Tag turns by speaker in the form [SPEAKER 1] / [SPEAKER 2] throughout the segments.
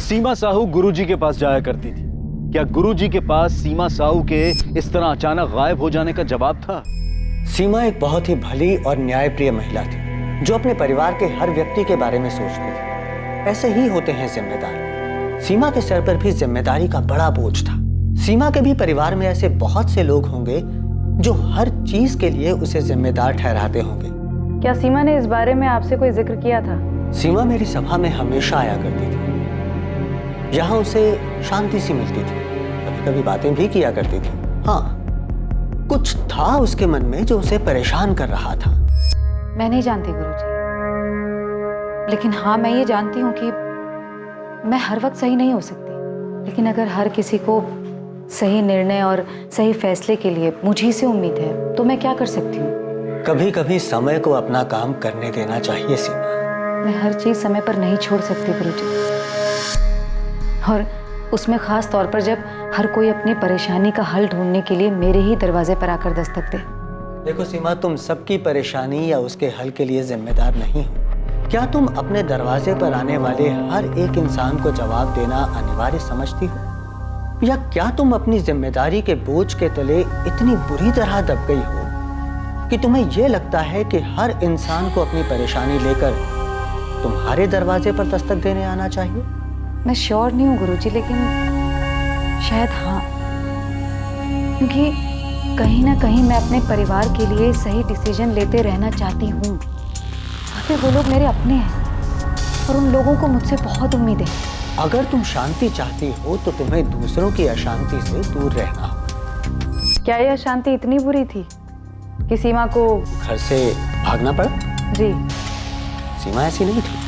[SPEAKER 1] सीमा साहू गुरुजी के पास जाया करती थी। क्या गुरुजी के पास सीमा साहू के इस तरह अचानक गायब हो जाने का जवाब था?
[SPEAKER 2] सीमा एक बहुत ही भली और न्यायप्रिय महिला थी जो अपने परिवार के हर व्यक्ति के बारे में सोचती थी। ऐसे ही होते हैं जिम्मेदार। सीमा के सर पर भी जिम्मेदारी का बड़ा बोझ था। सीमा के भी परिवार में ऐसे बहुत से लोग होंगे जो हर चीज के लिए उसे जिम्मेदार ठहराते होंगे।
[SPEAKER 3] क्या सीमा ने इस बारे में आपसे कोई जिक्र किया था?
[SPEAKER 2] सीमा मेरी सभा में हमेशा आया करती थी। यहाँ उसे शांति सी मिलती थी, कभी कभी बातें भी किया करती थी। हाँ, कुछ था उसके मन में जो उसे परेशान कर रहा था।
[SPEAKER 3] मैं नहीं जानती गुरुजी, लेकिन हाँ मैं ये जानती हूँ कि मैं हर वक्त सही नहीं हो सकती। लेकिन अगर हर किसी को सही निर्णय और सही फैसले के लिए मुझी से उम्मीद है तो मैं क्या कर सकती हूँ?
[SPEAKER 2] कभी कभी समय को अपना काम करने देना चाहिए सीमा।
[SPEAKER 3] मैं हर चीज समय पर नहीं छोड़ सकती गुरुजी, और उसमें खास तौर पर जब हर कोई अपनी परेशानी का हल ढूंढने के लिए मेरे ही दरवाजे पर आकर दस्तक दे।
[SPEAKER 2] देखो सीमा, तुम सबकी परेशानी या उसके हल के लिए जिम्मेदार नहीं हो। क्या तुम अपने दरवाजे पर आने वाले हर एक इंसान को जवाब देना अनिवार्य समझती हो? या क्या तुम अपनी जिम्मेदारी के बोझ के तले इतनी बुरी तरह दब गई हो कि तुम्हें यह लगता है कि हर इंसान को अपनी परेशानी लेकर तुम्हारे दरवाजे पर दस्तक देने आना चाहिए?
[SPEAKER 3] मैं श्योर नहीं हूँ गुरुजी, लेकिन शायद हाँ, क्योंकि कहीं ना कहीं मैं अपने परिवार के लिए सही डिसीजन लेते रहना चाहती हूँ। आखिर वो लोग मेरे अपने हैं और उन लोगों को मुझसे बहुत उम्मीद है।
[SPEAKER 2] अगर तुम शांति चाहती हो तो तुम्हें दूसरों की अशांति से दूर रहना होगा।
[SPEAKER 3] क्या यह अशांति इतनी बुरी थी कि सीमा को
[SPEAKER 2] घर से भागना पड़ा?
[SPEAKER 3] जी,
[SPEAKER 2] सीमा ऐसी नहीं थी।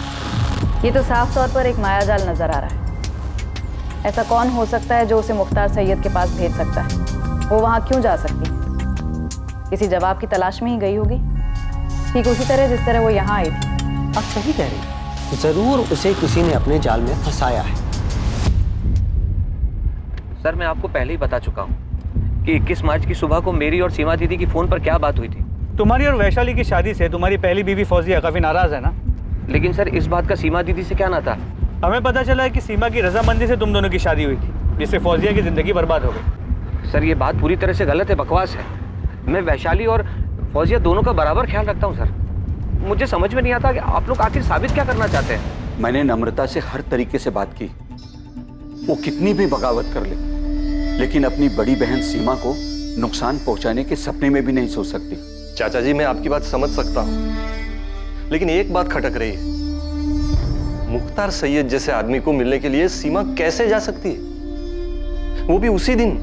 [SPEAKER 3] ये तो साफ तौर पर एक मायाजाल नजर आ रहा है। ऐसा कौन हो सकता है जो उसे मुख्तार सैयद के पास भेज सकता है? वो वहां क्यों जा सकती? किसी जवाब की तलाश में ही गई होगी, ठीक उसी तरह जिस तरह वो यहाँ आई थी।
[SPEAKER 2] आप सही कह रही हैं। जरूर उसे किसी ने अपने जाल में फंसाया है।
[SPEAKER 4] सर, मैं आपको पहले ही बता चुका हूँ कि 21 मार्च की सुबह को मेरी और सीमा दीदी की फोन पर क्या बात हुई थी।
[SPEAKER 5] तुम्हारी और वैशाली की शादी से तुम्हारी पहली बीवी फौजिया काफी नाराज है ना?
[SPEAKER 4] लेकिन सर, इस बात का सीमा दीदी से क्या नाता?
[SPEAKER 5] हमें पता चला है कि सीमा की रजामंदी से तुम दोनों की शादी हुई थी, जिससे फौजिया की जिंदगी बर्बाद हो गई।
[SPEAKER 4] सर, ये बात पूरी तरह से गलत है, बकवास है। मैं वैशाली और फौजिया दोनों का बराबर ख्याल रखता हूँ सर। मुझे समझ में नहीं आता कि आप लोग आखिर साबित क्या करना चाहते हैं।
[SPEAKER 6] मैंने नम्रता से हर तरीके से बात की, वो कितनी भी बगावत कर ले, लेकिन अपनी बड़ी बहन सीमा को नुकसान पहुंचाने के सपने में भी नहीं सोच सकती।
[SPEAKER 7] चाचा जी, मैं आपकी बात समझ सकता हूं, लेकिन एक बात खटक रही है। मुख्तार सैयद जैसे आदमी को मिलने के लिए सीमा कैसे जा सकती है, वो भी उसी दिन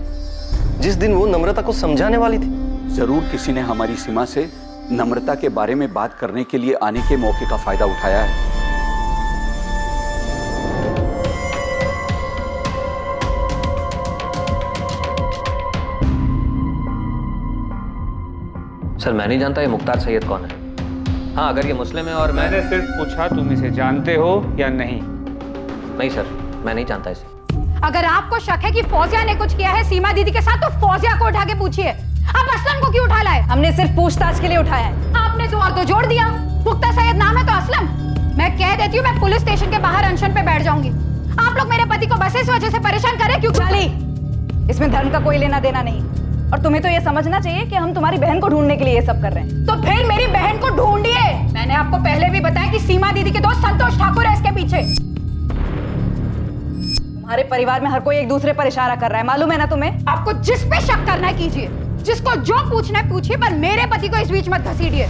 [SPEAKER 7] जिस दिन वो नम्रता को समझाने वाली थी।
[SPEAKER 6] जरूर किसी ने हमारी सीमा से नम्रता के बारे में बात करने के लिए आने के मौके का फायदा उठाया है।
[SPEAKER 4] सर, मैं नहीं जानता ये मुख्तार सैयद कौन है। हाँ, अगर ये मुस्लिम है और
[SPEAKER 5] मैंने सिर्फ पूछा तुम इसे जानते हो या नहीं?
[SPEAKER 4] नहीं सर, मैं नहीं जानता इसे।
[SPEAKER 8] अगर आपको शक है कि फौजिया ने कुछ किया है सीमा दीदी के साथ, तो फौजिया को उठा के पूछिए। आप असलम को क्यों उठा लाए? हमने सिर्फ पूछताछ के लिए उठाया है। आपने दो और दो जोड़ दिया। मुख्तार सैयद नाम है तो असलम। मैं कह देती हूँ, मैं पुलिस स्टेशन के बाहर अनशन पे बैठ जाऊंगी। आप लोग मेरे पति को बस इस वजह से परेशान करें क्यों? चाली, इसमें धर्म का कोई लेना देना नहीं, और तुम्हें तो ये समझना चाहिए कि हम तुम्हारी बहन को ढूंढने के लिए ये सब कर रहे हैं। तो फिर मेरी बहन को ढूंढिए। मैंने आपको पहले भी बताया कि सीमा दीदी के दोस्त संतोष ठाकुर है इसके पीछे। तुम्हारे परिवार में हर कोई एक दूसरे पर इशारा कर रहा है, मालूम है ना तुम्हें? आपको जिस पे शक करना है कीजिए, जिसको जो पूछना है पूछिए, पर मेरे पति को इस बीच मत घसीटिए।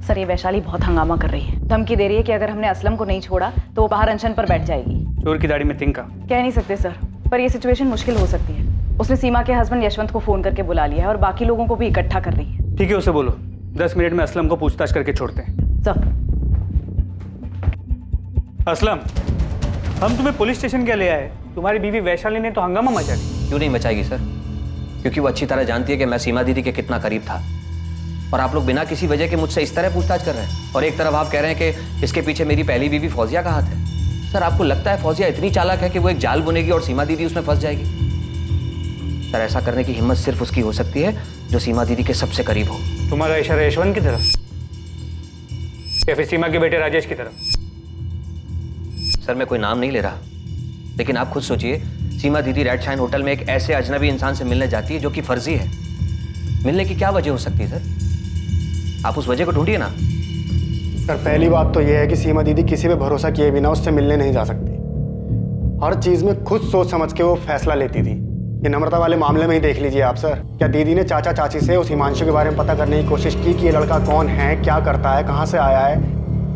[SPEAKER 3] सर, ये वैशाली बहुत हंगामा कर रही है। धमकी दे रही है कि अगर हमने असलम को नहीं छोड़ा तो वो बाहर अनशन पर बैठ जाएगी।
[SPEAKER 5] चोर की दाढ़ी में तिनका।
[SPEAKER 3] कह नहीं सकते सर, पर ये सिचुएशन मुश्किल हो सकती है। उसने सीमा के हस्बैंड यशवंत को फोन करके बुला लिया है और बाकी लोगों को भी इकट्ठा कर रही है।
[SPEAKER 5] ठीक है, उसे बोलो 10 मिनट में असलम को पूछताछ करके छोड़ते हैं।
[SPEAKER 3] सर,
[SPEAKER 5] असलम, हम तुम्हें पुलिस स्टेशन क्या ले आए? तुम्हारी बीवी वैशाली ने तो हंगामा मचा दिया।
[SPEAKER 4] क्यों नहीं मचाएगी सर? क्योंकि वो अच्छी तरह जानती है कि मैं सीमा दीदी के कितना करीब था, और आप लोग बिना किसी वजह के मुझसे इस तरह पूछताछ कर रहे हैं। और एक तरफ आप कह रहे हैं कि इसके पीछे मेरी पहली बीवी फौजिया का हाथ है। सर, आपको लगता है फौजिया इतनी चालाक है कि वो एक जाल बुनेगी और सीमा दीदी उसमें फंस जाएगी? सर, ऐसा करने की हिम्मत सिर्फ उसकी हो सकती है जो सीमा दीदी के सबसे करीब हो।
[SPEAKER 5] तुम्हारा इशारा यशवंत की तरफ? या फिर सीमा के बेटे राजेश की तरफ?
[SPEAKER 4] सर मैं कोई नाम नहीं ले रहा, लेकिन आप खुद सोचिए, सीमा दीदी रेड शाइन होटल में एक ऐसे अजनबी इंसान से मिलने जाती है जो कि फर्जी है। मिलने की क्या वजह हो सकती है सर? आप उस वजह को ढूंढिए ना।
[SPEAKER 9] सर पहली बात तो यह है कि सीमा दीदी किसी पे भरोसा किए बिना उससे मिलने नहीं जा सकती। हर चीज में खुद सोच समझ के वो फैसला लेती थी। ये नम्रता वाले मामले में ही देख लीजिए आप सर। क्या दीदी ने चाचा चाची से उस हिमांशु के बारे में पता करने की कोशिश की कि ये लड़का कौन है, क्या करता है, कहाँ से आया है?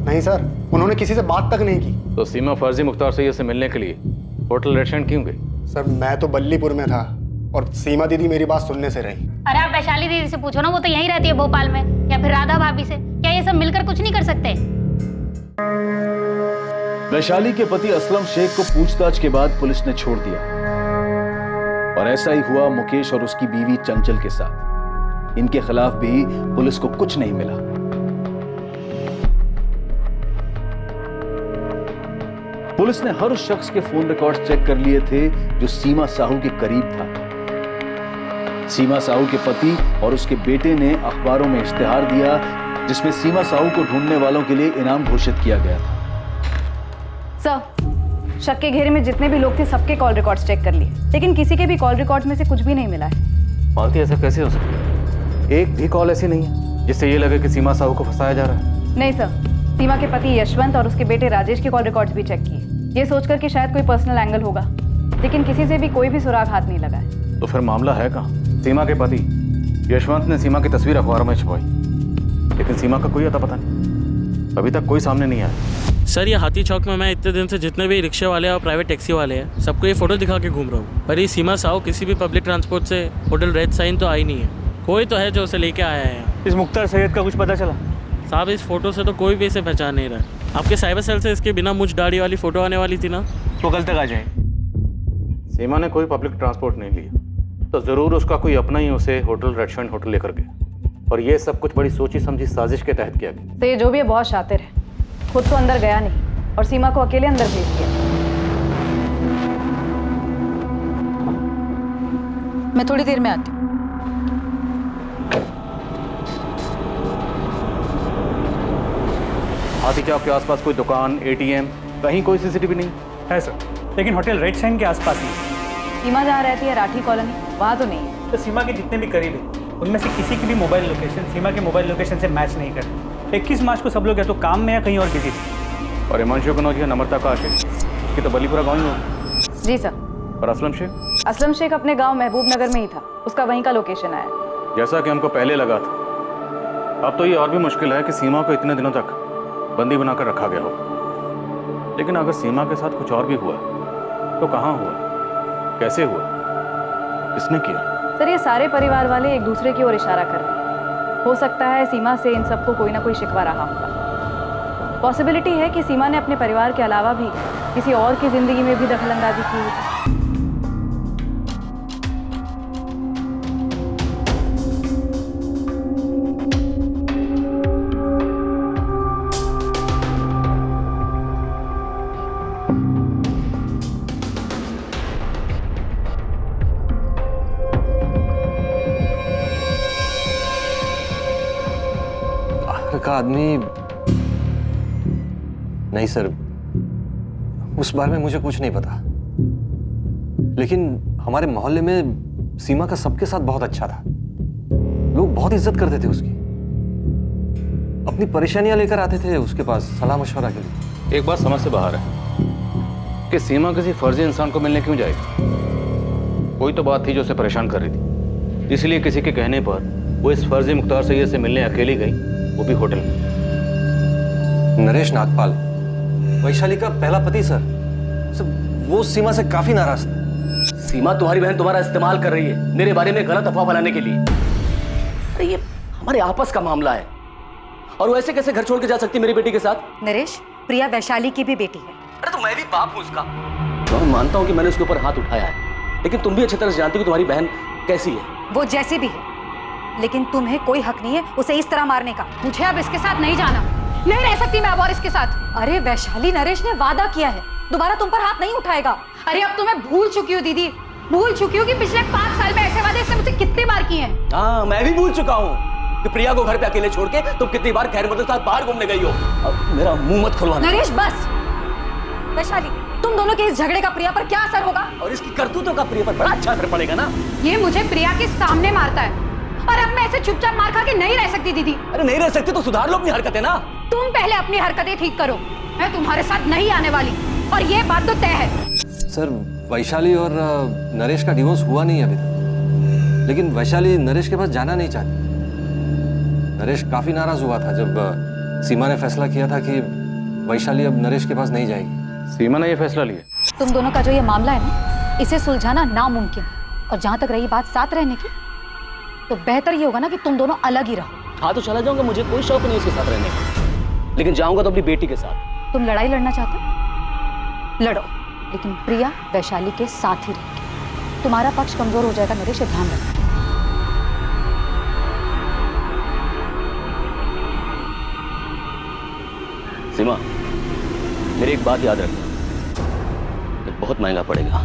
[SPEAKER 9] नहीं सर, उन्होंने किसी से बात तक नहीं की।
[SPEAKER 10] तो सीमा फर्जी मुख्तार सैयद से मिलने के लिए होटल रेस्टोरेंट क्यों गई?
[SPEAKER 9] सर मैं तो बल्लीपुर में था और सीमा दीदी मेरी बात सुनने से रही।
[SPEAKER 11] अरे आप वैशाली दीदी से पूछो ना, वो तो यहीं रहती है भोपाल में, या फिर राधा भाभी से। क्या ये सब मिलकर कुछ नहीं कर सकते?
[SPEAKER 1] वैशाली के पति असलम शेख को पूछताछ के बाद पुलिस ने छोड़ दिया और ऐसा ही हुआ मुकेश और उसकी बीवी चंचल के साथ। इनके खिलाफ भी पुलिस को कुछ नहीं मिला। पुलिस ने हर उस शख्स के फोन रिकॉर्ड्स चेक कर लिए थे जो सीमा साहू के करीब था। सीमा साहू के पति और उसके बेटे ने अखबारों में इश्तिहार दिया जिसमें सीमा साहू को ढूंढने वालों के लिए इनाम घोषित किया गया था।
[SPEAKER 3] सर, शक के घेरे में जितने भी लोग थे सबके कॉल रिकॉर्ड्स चेक कर लिए, लेकिन किसी के भी कॉल रिकॉर्ड्स में से कुछ भी नहीं मिला है।
[SPEAKER 10] मालती ऐसा कैसे हो सकता है? एक भी कॉल ऐसी नहीं है जिससे ये लगे कि सीमा साहू को फंसाया जा रहा है।
[SPEAKER 3] नहीं सर, सीमा के पति यशवंत और उसके बेटे राजेश के कॉल रिकॉर्ड्स भी चेक किए, ये सोचकर कि शायद कोई पर्सनल एंगल होगा, लेकिन किसी से भी कोई भी सुराग हाथ नहीं लगा है।
[SPEAKER 10] तो फिर मामला है कहाँ? सीमा के पति यशवंत ने सीमा की तस्वीर अखबार में छपवाई, लेकिन सीमा का कोई अता पता नहीं, अभी तक कोई सामने नहीं आया।
[SPEAKER 12] सर ये हाथी चौक में मैं इतने दिन से जितने भी रिक्शे वाले और प्राइवेट टैक्सी वाले हैं सबको ये फोटो दिखा के घूम रहा हूँ, पर ये सीमा साहू किसी भी पब्लिक ट्रांसपोर्ट से होटल रेड साइन तो आई नहीं है। कोई तो है जो उसे लेके आया है यहाँ।
[SPEAKER 5] इस मुख्तार सैयद का कुछ पता चला?
[SPEAKER 12] साहब इस फोटो से तो कोई भी इसे पहचान नहीं रहा। आपके साइबर सेल से इसके बिना मुझ दाढ़ी वाली फोटो आने वाली थी ना,
[SPEAKER 5] तो कल तक आ जाए।
[SPEAKER 10] सीमा ने कोई पब्लिक ट्रांसपोर्ट नहीं लिया तो जरूर उसका कोई अपना ही उसे होटल रेड शाइन होटल लेकर गया, और ये सब कुछ बड़ी सोची समझी साजिश के तहत किया गया।
[SPEAKER 3] तो ये जो भी है बहुत शातिर है, खुद तो अंदर गया नहीं और सीमा को अकेले अंदर भेज दिया। मैं थोड़ी देर में आती हूँ।
[SPEAKER 10] हाथी चौक के आसपास कोई दुकान, एटीएम, कहीं कोई सीसीटीवी नहीं
[SPEAKER 5] है सर, लेकिन होटल रेड शाइन के आसपास नहीं।
[SPEAKER 3] सीमा जहाँ रहती है राठी कॉलोनी, वहाँ तो नहीं है।
[SPEAKER 5] तो सीमा के जितने भी करीब है उनमें से किसी की भी मोबाइल लोकेशन सीमा के मोबाइल लोकेशन से मैच नहीं करती। 21 मार्च को सब लोग या तो काम में या कहीं और बिजी थे।
[SPEAKER 10] और हिमांशु कनौज या नम्रता का आशिक, इसकी तो बलीपुरा गाँव ही होगा।
[SPEAKER 3] जी सर।
[SPEAKER 10] और असलम शेख?
[SPEAKER 3] असलम शेख अपने गांव महबूब नगर में ही था, उसका वहीं का लोकेशन आया।
[SPEAKER 10] जैसा कि हमको पहले लगा था, अब तो ये और भी मुश्किल है कि सीमा को इतने दिनों तक बंदी बनाकर रखा गया हो। लेकिन अगर सीमा के साथ कुछ और भी हुआ तो कहाँ हुआ, कैसे हुआ, किसने किया?
[SPEAKER 3] सर ये सारे परिवार वाले एक दूसरे की ओर इशारा कर रहे हैं। हो सकता है सीमा से इन सबको कोई ना कोई शिकवा रहा होगा। पॉसिबिलिटी है कि सीमा ने अपने परिवार के अलावा भी किसी और की जिंदगी में भी दखलंदाजी की है।
[SPEAKER 7] का आदमी नहीं सर, उस बारे में मुझे कुछ नहीं पता, लेकिन हमारे मोहल्ले में सीमा का सबके साथ बहुत अच्छा था। लोग बहुत इज्जत करते थे उसकी, अपनी परेशानियां लेकर आते थे उसके पास सलाह मशवरा के लिए।
[SPEAKER 10] एक बात समझ से बाहर है कि सीमा किसी फर्जी इंसान को मिलने क्यों जाएगी। कोई तो बात थी जो उसे परेशान कर रही थी, इसलिए किसी के कहने पर वो इस फर्जी मुख्तार सैयद से मिलने अकेली गई, वो भी होटल में।
[SPEAKER 7] नरेश नागपाल, वैशाली का पहला पति सर, वो सीमा से काफी नाराज था।
[SPEAKER 13] सीमा तुम्हारी बहन तुम्हारा इस्तेमाल कर रही है मेरे बारे में गलत अफवाह बनाने के लिए। अरे ये हमारे आपस का मामला है, और वो ऐसे कैसे घर छोड़ के जा सकती मेरी बेटी के साथ?
[SPEAKER 8] नरेश, प्रिया वैशाली की भी बेटी है।
[SPEAKER 13] अरे तो मैं भी बाप हूं उसका। तो मैं मानता हूं कि मैंने उसके ऊपर हाथ उठाया है, लेकिन तुम भी अच्छी तरह से जानती हो कि तुम्हारी बहन कैसी है।
[SPEAKER 8] वो जैसी भी है, लेकिन तुम्हें कोई हक नहीं है उसे इस तरह मारने का। मुझे अब इसके साथ नहीं जाना, नहीं रह सकती मैं अब और इसके साथ। अरे वैशाली, नरेश ने वादा किया है दोबारा तुम पर हाथ नहीं उठाएगा। अरे अब तो मैं भूल चुकी हूँ दीदी, भूल चुकी हूँ कि पिछले 5 साल में ऐसे वादे इसने मुझसे कितनी बार किए हैं।
[SPEAKER 13] हाँ मैं भी भूल चुका हूँ, कि प्रिया को घर पे अकेले छोड़ के तुम कितनी बार खैर मदद के साथ बाहर घूमने गई हो। अब मेरा मुंह मत खुलवाना।
[SPEAKER 8] नरेश बस। वैशाली, तुम दोनों के इस झगड़े का प्रिया पर क्या असर होगा?
[SPEAKER 13] और इसकी करतूतों का प्रिया पर बड़ा अच्छा असर पड़ेगा ना।
[SPEAKER 8] ये मुझे प्रिया के सामने मारता है और अब मैं ऐसे चुपचाप मार खा के नहीं रह सकती दीदी।
[SPEAKER 13] अरे नहीं रह सकती तो सुधार लो अपनी हरकतें ना।
[SPEAKER 8] तुम पहले अपनी हरकतें ठीक करो, मैं तुम्हारे साथ नहीं आने वाली और ये बात तो तय है।
[SPEAKER 7] सर, वैशाली और नरेश का डिवोर्स हुआ नहीं अभी तक, लेकिन वैशाली नरेश के पास जाना नहीं चाहती। नरेश काफी नाराज हुआ था जब सीमा ने फैसला किया था कि वैशाली अब नरेश के पास नहीं जाएगी।
[SPEAKER 10] सीमा ने ये फैसला लिया।
[SPEAKER 3] तुम दोनों का जो ये मामला है ना, इसे सुलझाना नामुमकिन। और जहां तक रही बात साथ रहने की, तो बेहतर ये होगा ना कि तुम दोनों अलग ही रहो।
[SPEAKER 13] हाँ तो चला जाऊंगा, मुझे कोई शौक नहीं उसके साथ रहने का, लेकिन जाऊंगा तो अपनी बेटी के साथ।
[SPEAKER 3] तुम लड़ाई लड़ना चाहते हो? लड़ो, लेकिन प्रिया वैशाली के साथ ही रहेगी। तुम्हारा पक्ष कमजोर हो जाएगा नरेश, ये ध्यान रखना।
[SPEAKER 13] सीमा, मेरी एक बात याद रखना, ये बहुत महंगा पड़ेगा।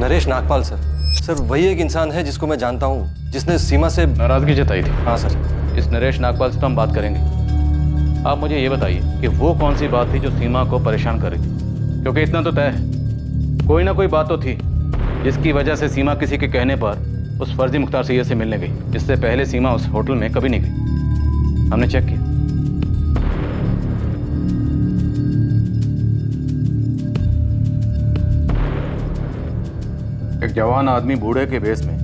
[SPEAKER 7] नरेश नागपाल सर वही एक इंसान है जिसको मैं जानता हूँ, जिसने सीमा से
[SPEAKER 10] नाराजगी जताई थी।
[SPEAKER 7] हाँ सर।
[SPEAKER 10] इस नरेश नागपाल से तो हम बात करेंगे। आप मुझे ये बताइए कि वो कौन सी बात थी जो सीमा को परेशान कर रही थी, क्योंकि इतना तो तय है कोई ना कोई बात तो थी जिसकी वजह से सीमा किसी के कहने पर उस फर्जी मुख्तार सैयद से मिलने गई। इससे पहले सीमा उस होटल में कभी नहीं गई, हमने चेक किया। एक जवान आदमी बूढ़े के भेष में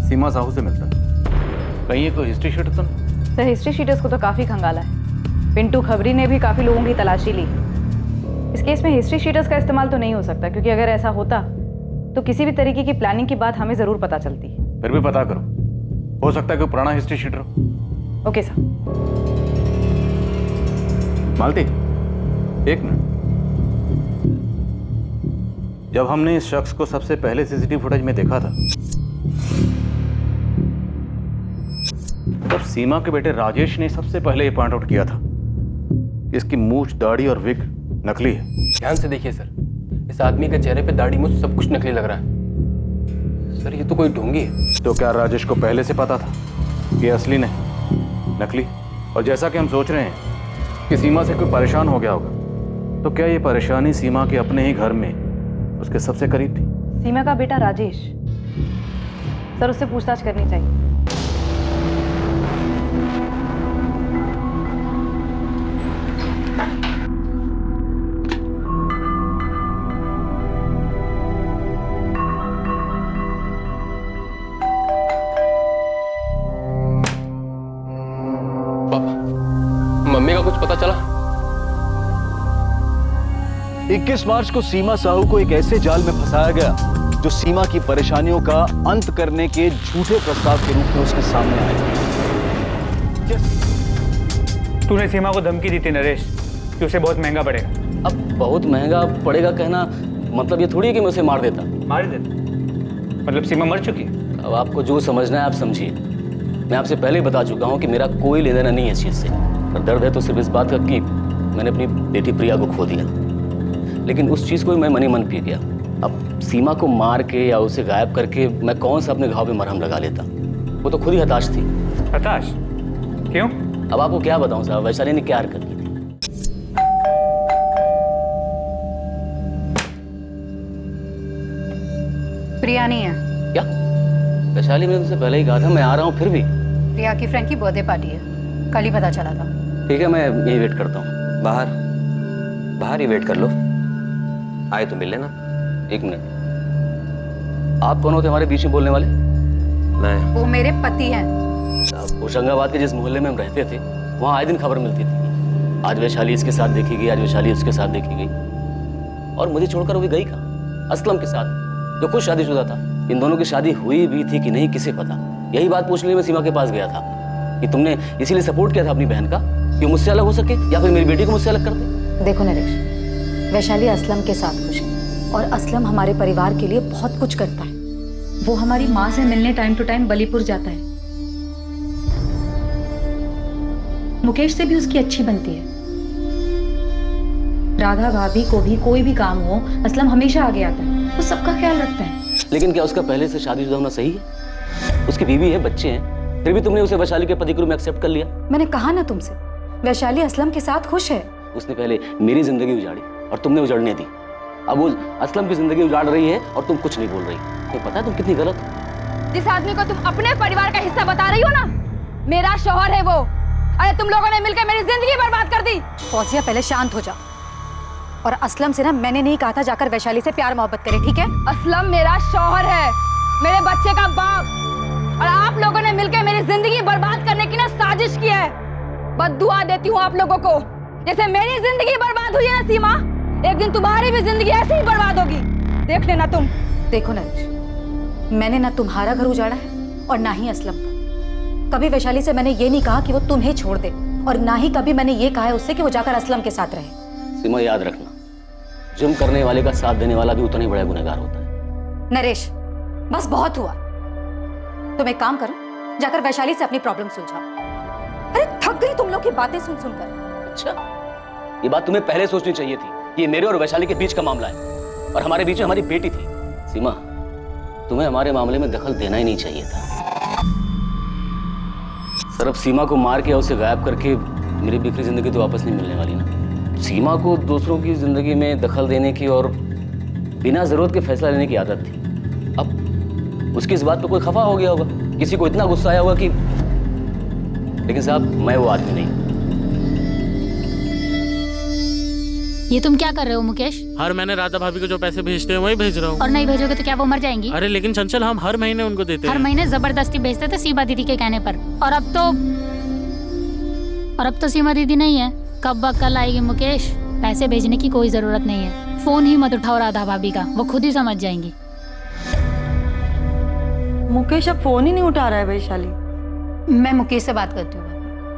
[SPEAKER 10] सीमा साहू से मिलता है, कहीं ये कोई हिस्ट्री शीटर तो नहीं?
[SPEAKER 14] सर, हिस्ट्री शीटर्स को तो काफ़ी खंगाला है। पिंटू खबरी ने भी काफ़ी लोगों की तलाशी ली। इस केस में हिस्ट्री शीटर्स का इस्तेमाल तो नहीं हो सकता, क्योंकि अगर ऐसा होता तो किसी भी तरीके की प्लानिंग की बात हमें ज़रूर पता चलती है।
[SPEAKER 10] फिर भी पता करो, हो सकता है कोई पुराना हिस्ट्री शीटर हो।
[SPEAKER 14] Okay sir.
[SPEAKER 10] मालती, एक मिनट। जब हमने इस शख्स को सबसे पहले सीसीटीवी फुटेज में देखा था, तब सीमा के बेटे राजेश ने सबसे पहले ये पॉइंट आउट किया था कि इसकी मूछ, दाढ़ी और विग नकली है।
[SPEAKER 15] ध्यान से देखिए सर, इस आदमी के चेहरे पे दाढ़ी मूछ सब कुछ नकली लग रहा है। सर, ये तो कोई ढोंगी है।
[SPEAKER 10] तो क्या राजेश को पहले से पता था कि असली नहीं, नकली? और जैसा कि हम सोच रहे हैं कि सीमा से कोई परेशान हो गया होगा, तो क्या ये परेशानी सीमा के अपने ही घर में उसके सबसे करीब थी?
[SPEAKER 14] सीमा का बेटा राजेश, सर उससे पूछताछ करनी चाहिए।
[SPEAKER 15] मम्मी का कुछ पता चला?
[SPEAKER 1] 21 मार्च को सीमा साहू को एक ऐसे जाल में फंसाया गया जो सीमा की परेशानियों का अंत करने के झूठे प्रस्ताव के रूप में उसके सामने आया।
[SPEAKER 5] तूने सीमा को धमकी दी थी नरेश कि उसे बहुत महंगा पड़ेगा।
[SPEAKER 13] अब बहुत महंगा पड़ेगा कहना मतलब ये थोड़ी है कि मैं उसे मार देता।
[SPEAKER 5] मार देता? मतलब सीमा मर चुकी है?
[SPEAKER 13] अब आपको जो समझना है आप समझिए। मैं आपसे पहले ही बता चुका हूँ कि मेरा कोई लेना देना नहीं है इस चीज़ से। पर दर्द है तो सिर्फ इस बात का कि मैंने अपनी बेटी प्रिया को खो दिया, लेकिन उस चीज़ को मैं मन ही मन पी गया। अब सीमा को मार के या उसे गायब करके मैं कौन सा अपने घाव पे मरहम लगा लेता। वो तो खुद ही हताश थी।
[SPEAKER 5] हताश? क्यों?
[SPEAKER 13] अब आपको क्या बताऊं साहब, वैशाली ने क्या हरकत की थी।
[SPEAKER 8] प्रिया नहीं है।
[SPEAKER 13] क्या? वैशाली, मैंने तुमसे पहले ही कहा था मैं आ रहा हूँ, फिर भी?
[SPEAKER 8] प्रिया की फ्रेंड की बर्थडे पार्टी है, कल ही पता चला था।
[SPEAKER 13] ठीक है, मैं यही वेट करता हूँ।
[SPEAKER 4] बाहर ही वेट कर लो, आए तो मिल लेना।
[SPEAKER 13] एक मिनट, आप कौन होते हमारे बीच में बोलने वाले?
[SPEAKER 4] मैं।
[SPEAKER 8] वो मेरे पति हैं।
[SPEAKER 13] होशंगाबाद के जिस मोहल्ले में हम रहते थे वहाँ आए दिन खबर मिलती थी, आज वैशाली इसके साथ देखी गई, आज वैशाली उसके साथ देखी गई। और मुझे छोड़कर वो भी गई कहाँ? असलम के साथ, जो खुद शादीशुदा था। इन दोनों की शादी हुई भी थी कि नहीं किसे पता। यही बात पूछने में सीमा के पास गया था कि तुमने इसीलिए सपोर्ट किया था अपनी बहन का कि मुझसे अलग हो सके या फिर मेरी बेटी को मुझसे अलग कर दे।
[SPEAKER 3] देखो नरेश, वैशाली असलम के साथ खुश है और असलम हमारे परिवार के लिए बहुत कुछ करता है। वो हमारी माँ से मिलने टाइम टू टाइम बलीपुर जाता है। मुकेश से भी उसकी अच्छी बनती है। राधा भाभी को भी कोई भी काम हो असलम हमेशा आगे आता है, वो सबका ख्याल रखता है।
[SPEAKER 13] लेकिन क्या उसका पहले से शादीशुदा होना सही है? उसकी बीवी है, बच्चे हैं, फिर भी तुमने उसे वैशाली के पति के रूप में एक्सेप्ट कर लिया।
[SPEAKER 3] मैंने कहा ना तुमसे, वैशाली असलम के साथ खुश है।
[SPEAKER 13] उसने पहले मेरी जिंदगी उजाड़ी और तुमने उजड़ने दी। अब वो असलम की जिंदगी उजाड़ रही है और तुम कुछ नहीं बोल रही। तुम्हें पता है तुम कितनी गलत हो।
[SPEAKER 8] जिस आदमी को तुम अपने परिवार का हिस्सा बता रही हो ना, मेरा शौहर है वो। अरे तुम लोगों ने मिलकर मेरी जिंदगी बर्बाद कर दी।
[SPEAKER 3] फौजिया पहले शांत हो जा। और असलम से ना मैंने नहीं कहा था जाकर वैशाली से प्यार मोहब्बत करे, ठीक है?
[SPEAKER 8] असलम मेरा शौहर है, मेरे बच्चे का बाप। और आप लोगों ने मिलकर मेरी जिंदगी बर्बाद करने की ना साजिश की है। बद्दुआ देती हूँ आप लोगों को। जैसे मेरी जिंदगी बर्बाद हुई है ना सीमा, एक दिन तुम्हारी भी जिंदगी ऐसे ही बर्बाद होगी, देख लेना तुम।
[SPEAKER 3] देखो नरेश, मैंने ना तुम्हारा घर उजाड़ा है और ना ही असलम का। कभी वैशाली से मैंने ये नहीं कहा कि वो तुम्हें छोड़ दे, और ना ही कभी मैंने ये कहा है उससे कि वो जाकर असलम के साथ रहे।
[SPEAKER 13] सीमा, याद रखना, जुर्म करने वाले का साथ देने वाला भी उतना ही बड़ा गुनहगार होता है।
[SPEAKER 3] नरेश, बस बहुत हुआ। तुम एक काम करो, जाकर वैशाली से अपनी प्रॉब्लम सुलझाओ। अरे थक गई तुम लोग की बातें सुन सुनकर।
[SPEAKER 13] अच्छा, ये बात तुम्हें पहले सोचनी चाहिए थी। ये मेरे और वैशाली के बीच का मामला है और हमारे बीच में हमारी बेटी थी। सीमा, तुम्हें हमारे मामले में दखल देना ही नहीं चाहिए था। सर, अब सीमा को मार के या उसे गायब करके मेरी बिखरी जिंदगी तो वापस नहीं मिलने वाली ना। सीमा को दूसरों की जिंदगी में दखल देने की और बिना जरूरत के फैसला लेने की आदत थी। अब उसकी इस बात पे कोई खफा हो गया होगा, किसी को इतना गुस्सा आया होगा कि, लेकिन साहब मैं वो आदमी नहीं।
[SPEAKER 11] ये तुम क्या कर रहे हो मुकेश?
[SPEAKER 12] हर महीने राधा भाभी को जो पैसे भेजते हैं वही भेज रहा हूँ।
[SPEAKER 11] और नहीं भेजोगे तो क्या वो मर जाएंगी?
[SPEAKER 12] अरे लेकिन चंचल, हम हर महीने उनको देते
[SPEAKER 11] हर
[SPEAKER 12] हैं।
[SPEAKER 11] महीने जबरदस्ती भेजते थे सीमा दीदी के कहने पर, और अब तो सीमा दीदी नहीं है। कब वक्त कल आएगी मुकेश, पैसे भेजने की कोई जरूरत नहीं है। फोन ही मत उठाओ राधा भाभी का, वो खुद ही समझ जाएंगी।
[SPEAKER 16] मुकेश अब फोन ही नहीं उठा रहा है वैशाली।
[SPEAKER 3] मैं मुकेश से बात करती हूँ।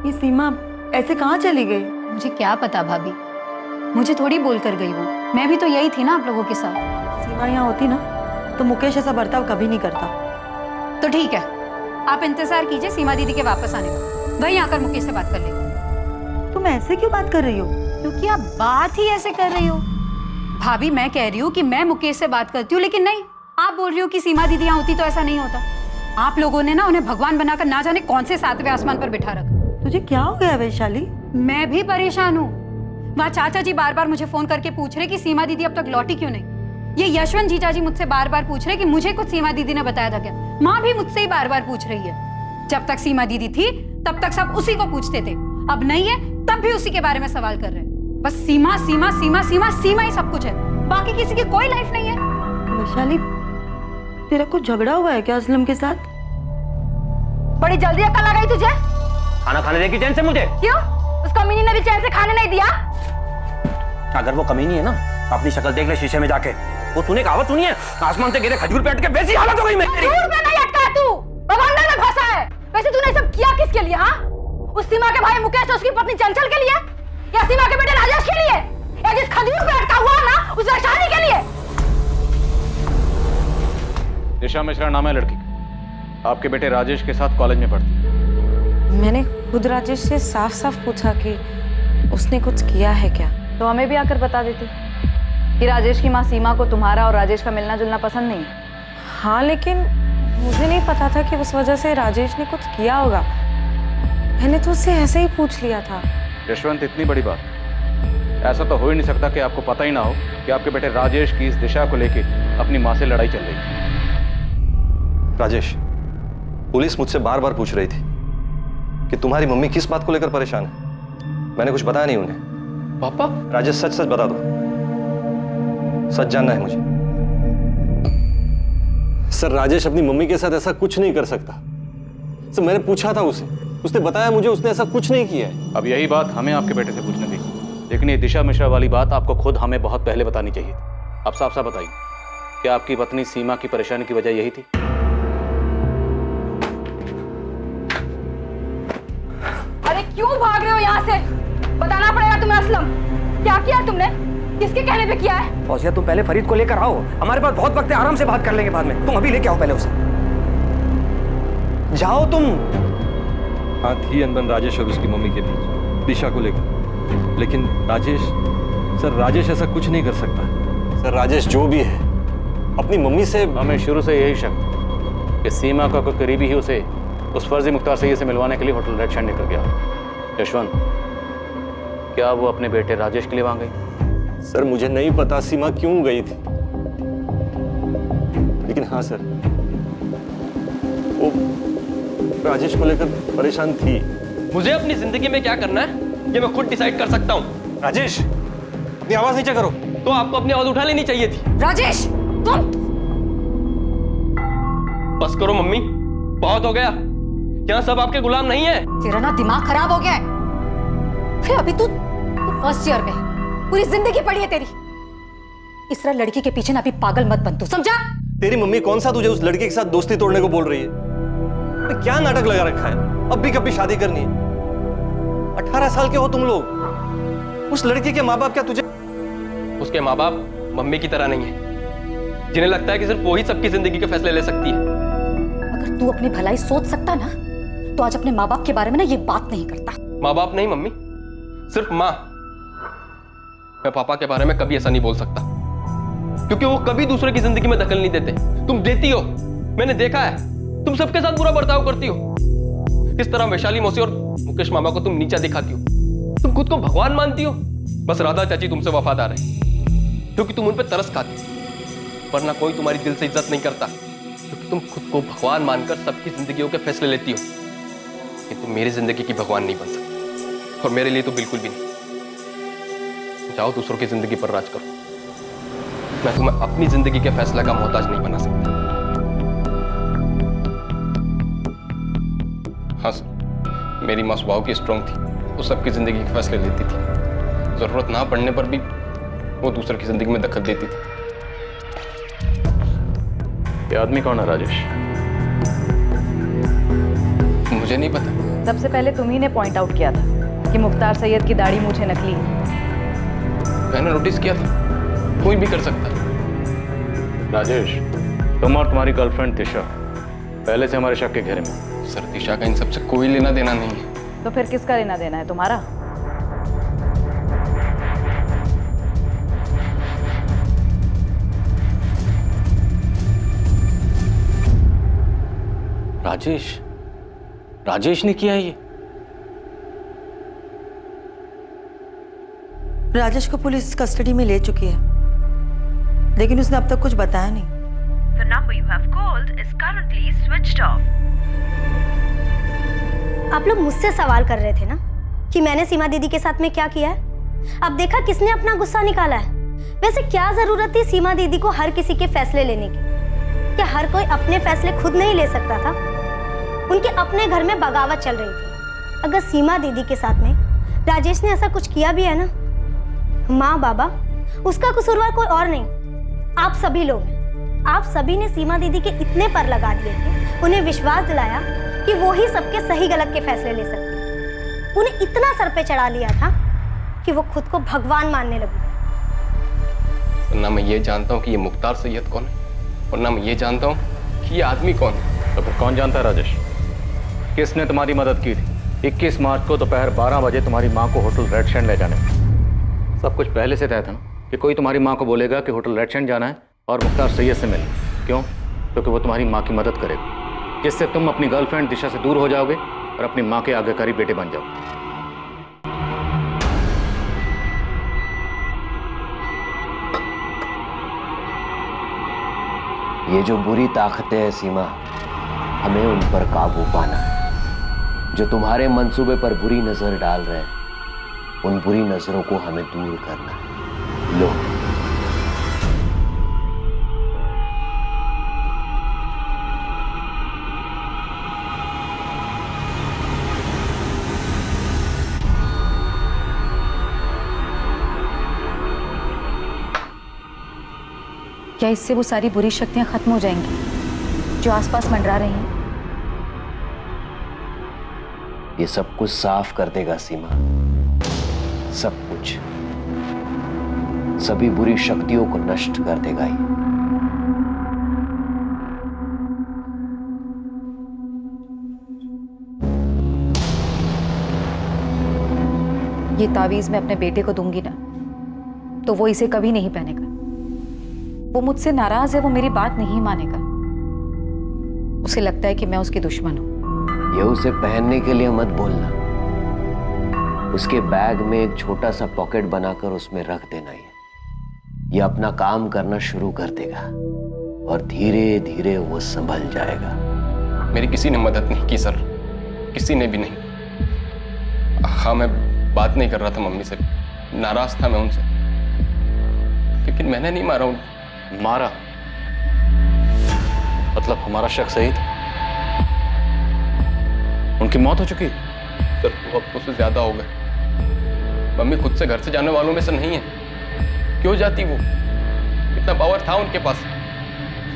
[SPEAKER 16] ये सीमा ऐसे कहाँ चली गई?
[SPEAKER 3] मुझे क्या पता भाभी, मुझे थोड़ी बोल कर गई वो। मैं भी तो यही थी ना आप लोगों के साथ।
[SPEAKER 16] सीमा यहाँ होती ना तो मुकेश ऐसा बर्ताव कभी नहीं करता।
[SPEAKER 3] तो ठीक है, आप इंतजार कीजिए सीमा दीदी के वापस आने का, वहीं आकर मुकेश से बात कर लेंगे।
[SPEAKER 16] तुम ऐसे क्यों बात कर रही हो?
[SPEAKER 3] क्योंकि आप बात ही ऐसे कर रही हो। भाभी, मैं कह रही हूँ कि मैं मुकेश से बात करती हूँ, लेकिन नहीं, आप बोल रही हो कि सीमा दीदी यहाँ होती तो ऐसा नहीं होता। आप लोगों ने ना उन्हें भगवान बनाकर ना जाने कौन से 7वें आसमान पर बिठा रखा।
[SPEAKER 16] तुझे क्या हो गया वैशाली?
[SPEAKER 3] मैं भी परेशान हूँ। वहाँ चाचा जी बार बार मुझे फोन करके पूछ रहे कि सीमा दीदी अब तक लौटी क्यों नहीं। ये यशवंत जीजा जी मुझसे बार बार पूछ रहे कि मुझे कुछ सीमा दीदी ने बताया था क्या। माँ भी मुझसे ही बार बार पूछ रही है। जब तक सीमा दीदी थी तब तक सब उसी को पूछते थे, अब नहीं है तब भी उसी के बारे में सवाल कर रहे हैं। बस सीमा सीमा सीमा सीमा सीमा ही सब कुछ है, बाकी किसी की कोई लाइफ नहीं है।
[SPEAKER 16] वैशाली, तेरा कुछ झगड़ा हुआ है क्या असलम के साथ?
[SPEAKER 8] बड़ी जल्दी अकल आ गई तुझे?
[SPEAKER 4] खाना खाने देगी चैन से मुझे?
[SPEAKER 8] क्यों? उस कमीनी ने भी चैन से खाने नहीं दिया?
[SPEAKER 4] अगर वो कमीनी है ना, अपनी शक्ल देख ले शीशे में जाके। वो तूने कहावत सुनी है, आसमान से गिरे खजूर पे अटके वैसी हालत हो गई मेरी।
[SPEAKER 8] खजूर पे नहीं अटका तू, बवंडर में फंसा है। वैसे तूने सब किया किसके लिए? हाँ, उस सीमा के भाई मुकेश और उसकी पत्नी चंचल के लिए, या सीमा के बेटे राजेश के लिए, या जिस खजूर पे अटका हुआ ना उस वैशाली के लिए?
[SPEAKER 10] दिशा मिश्रा नाम है लड़की का, आपके बेटे राजेश के साथ कॉलेज में पढ़ती है।
[SPEAKER 16] मैंने खुद राजेश से साफ साफ पूछा कि उसने कुछ किया है क्या।
[SPEAKER 14] तो हमें भी आकर बता देती कि राजेश की माँ सीमा को तुम्हारा और राजेश का मिलना जुलना पसंद नहीं है।
[SPEAKER 16] हाँ, लेकिन मुझे नहीं पता था कि उस वजह से राजेश ने कुछ किया होगा। मैंने तो उससे ऐसे ही पूछ लिया था।
[SPEAKER 10] यशवंत, इतनी बड़ी बात, ऐसा तो हो ही नहीं सकता कि आपको पता ही ना हो कि आपके बेटे राजेश की इस दिशा को लेके अपनी माँ से लड़ाई चल रही है।
[SPEAKER 7] राजेश, पुलिस मुझसे बार बार पूछ रही थी कि तुम्हारी मम्मी किस बात को लेकर परेशान है। मैंने कुछ बताया नहीं उन्हें।
[SPEAKER 15] पापा?
[SPEAKER 7] राजेश, सच सच बता दो, सच जानना है मुझे। सर, राजेश अपनी मम्मी के साथ ऐसा कुछ नहीं कर सकता। सर, मैंने पूछा था उसे, उसने बताया मुझे उसने ऐसा कुछ नहीं किया है।
[SPEAKER 10] अब यही बात हमें आपके बेटे से पूछने थी, लेकिन ये दिशा मिश्रा वाली बात आपको खुद हमें बहुत पहले बतानी चाहिए थी। अब साफ साफ बताइए, क्या आपकी पत्नी सीमा की परेशानी की वजह यही थी?
[SPEAKER 8] अरे क्यों भाग रहे हो यहाँ से? बताना पड़ेगा तुम्हें। असलम, क्या किया तुमने? किसके कहने पे किया है?
[SPEAKER 4] फौजिया, तुम पहले फरीद को लेकर आओ, हमारे पास बहुत वक्त है, आराम से बात कर लेंगे बाद में। तुम अभी लेके आओ पहले उसे, जाओ तुम।
[SPEAKER 7] हाँ, थी अनबन राजेश और उसकी मम्मी के बीच दिशा को लेकर, लेकिन राजेश ऐसा कुछ नहीं कर सकता। सर, राजेश जो भी है अपनी मम्मी से,
[SPEAKER 10] हमें शुरू से यही शक कि सीमा का कोई करीबी ही उसे उस फर्जी मुख्तार सैयद से मिलवाने के लिए होटल रेड शाइन निकल गया। यशवंत, क्या वो अपने बेटे राजेश के लिए वहां गई?
[SPEAKER 7] सर मुझे नहीं पता सीमा क्यों गई थी, लेकिन हाँ सर, वो राजेश को लेकर परेशान थी।
[SPEAKER 15] मुझे अपनी जिंदगी में क्या करना है ये मैं खुद डिसाइड कर सकता हूँ।
[SPEAKER 7] राजेश, अपनी आवाज नीचे करो।
[SPEAKER 15] तो आपको अपनी आवाज उठा लेनी चाहिए थी।
[SPEAKER 8] राजेश तुम
[SPEAKER 15] बस करो मम्मी, बहुत हो गया। यहाँ सब आपके गुलाम नहीं है।
[SPEAKER 8] तेरा ना दिमाग खराब हो गया है। अरे अभी तू फर्स्ट ईयर में है, पूरी जिंदगी पड़ी है तेरी। इस तरह लड़की के पीछे ना अभी पागल मत बन तू, समझा?
[SPEAKER 7] तेरी मम्मी कौन सा तुझे उस लड़के के साथ दोस्ती तोड़ने को बोल रही है? क्या नाटक लगा रखा है? अब भी कभी शादी करनी है? 18 साल के हो तुम लोग। उस लड़के के माँ बाप क्या तुझे?
[SPEAKER 15] उसके माँ बाप मम्मी की तरह नहीं है, जिन्हें लगता है कि सिर्फ वो ही सबकी जिंदगी के फैसले ले सकती है।
[SPEAKER 8] अगर तू अपनी भलाई सोच सकता ना तो आज अपने माँ बाप के बारे में ना ये बात नहीं करता।
[SPEAKER 15] माँ बाप नहीं मम्मी, सिर्फ माँ। मैं पापा के बारे में कभी ऐसा नहीं बोल सकता, क्योंकि वो कभी दूसरे की जिंदगी में दखल नहीं देते। तुम देती हो, मैंने देखा है। तुम सबके साथ बुरा बर्ताव करती हो। किस तरह वैशाली मौसी और मुकेश मामा को तुम नीचा दिखाती हो। तुम खुद को भगवान मानती हो। बस राधा चाची तुमसे वफादार है क्योंकि तुम उन पर तरस खाती, वरना कोई तुम्हारी दिल से इज्जत नहीं करता, क्योंकि तुम खुद को भगवान मानकर सबकी जिंदगियों के फैसले लेती हो। कि तुम मेरी जिंदगी की भगवान नहीं बन सकती, और मेरे लिए तो बिल्कुल भी नहीं। जाओ दूसरों की जिंदगी पर राज करो। मैं तुम्हें अपनी जिंदगी के फैसले का मोहताज नहीं बना सकता। हाँ सर, मेरी माँ स्वभाव की स्ट्रांग थी, वो सबकी जिंदगी के फैसले लेती थी। जरूरत ना पड़ने पर भी वो दूसरे की जिंदगी में दखल देती थी।
[SPEAKER 10] ये आदमी कौन है राजेश?
[SPEAKER 15] मुझे नहीं पता।
[SPEAKER 14] सबसे पहले तुम्ही ने पॉइंट आउट किया था कि मुख्तार सैयद की दाढ़ी मूछें नकली है।
[SPEAKER 15] मैंने नोटिस किया था, कोई भी कर सकता है।
[SPEAKER 10] राजेश, तुम और तुम्हारी गर्लफ्रेंड दिशा पहले से हमारे शक के घेरे में।
[SPEAKER 15] सर, दिशा का इन सबसे कोई लेना देना नहीं है।
[SPEAKER 14] तो फिर किसका लेना देना है? तुम्हारा?
[SPEAKER 13] राजेश, राजेश ने किया ये?
[SPEAKER 17] राजेश को पुलिस कस्टडी में ले चुकी है, लेकिन उसने अब तक कुछ बताया नहीं।
[SPEAKER 18] The number you have called is currently switched off.
[SPEAKER 19] आप लोग मुझसे सवाल कर रहे थे ना कि मैंने सीमा दीदी के साथ में क्या किया है। अब देखा किसने अपना गुस्सा निकाला है। वैसे क्या जरूरत थी सीमा दीदी को हर किसी के फैसले लेने की? क्या हर कोई अपने फैसले खुद नहीं ले सकता था? उनके अपने घर में बगावत चल रही थी। अगर सीमा दीदी के साथ में राजेश ने ऐसा कुछ किया भी है ना, माँ बाबा, उसका कसूरवार कोई और नहीं, आप सभी लोग हैं। आप सभी ने सीमा दीदी के इतने पर लगा दिए थे, उन्हें विश्वास दिलाया कि वो ही सबके सही गलत के फैसले ले सकते हैं। उन्हें इतना सर पे चढ़ा लिया था कि वो खुद को भगवान मानने लगी।
[SPEAKER 15] ना मैं ये जानता हूँ कि ये मुख्तार सैयद कौन है, और ना मैं ये जानता हूँ कि ये आदमी कौन है।
[SPEAKER 10] तो फिर कौन जानता है राजेश? किसने तुम्हारी मदद की थी 21 मार्च को दोपहर 12 बजे तुम्हारी माँ को होटल रेड शाइन ले जाने में? सब कुछ पहले से तय था ना कि कोई तुम्हारी माँ को बोलेगा कि होटल रेड शाइन जाना है और मुख्तार सैयद से मिले। क्यों? क्योंकि वो तुम्हारी माँ की मदद करेगा, जिससे तुम अपनी गर्लफ्रेंड दिशा से दूर हो जाओगे और अपनी माँ के आज्ञाकारी बेटे बन जाओगे।
[SPEAKER 4] ये जो बुरी ताकतें हैं सीमा, हमें उन पर काबू पाना है। जो तुम्हारे मंसूबे पर बुरी नजर डाल रहे हैं, उन बुरी नजरों को हमें दूर करना है। लो,
[SPEAKER 14] क्या इससे वो सारी बुरी शक्तियां खत्म हो जाएंगी जो आसपास मंडरा रही हैं?
[SPEAKER 4] ये सब कुछ साफ कर देगा सीमा, सब कुछ, सभी बुरी शक्तियों को नष्ट कर देगा
[SPEAKER 14] ये तावीज मैं अपने बेटे को दूंगी ना, तो वो इसे कभी नहीं पहनेगा। वो मुझसे नाराज है, वो मेरी बात नहीं मानेगा। उसे लगता है कि मैं उसकी दुश्मन हूं।
[SPEAKER 20] ये उसे पहनने के लिए मत बोलना, उसके बैग में एक छोटा सा पॉकेट बनाकर उसमें रख देना। ये अपना काम करना शुरू कर देगा और धीरे धीरे वो संभल जाएगा।
[SPEAKER 15] मेरी किसी ने मदद नहीं की सर, किसी ने भी नहीं। हाँ, मैं बात नहीं कर रहा था मम्मी से, नाराज था मैं उनसे, लेकिन मैंने नहीं मारा उनको।
[SPEAKER 10] मारा? मतलब हमारा शक सही था? उनकी मौत हो चुकी?
[SPEAKER 15] सर वो अब उससे ज्यादा हो गए। मम्मी खुद से घर से जाने वालों में से नहीं है, क्यों जाती वो? इतना पावर था उनके पास,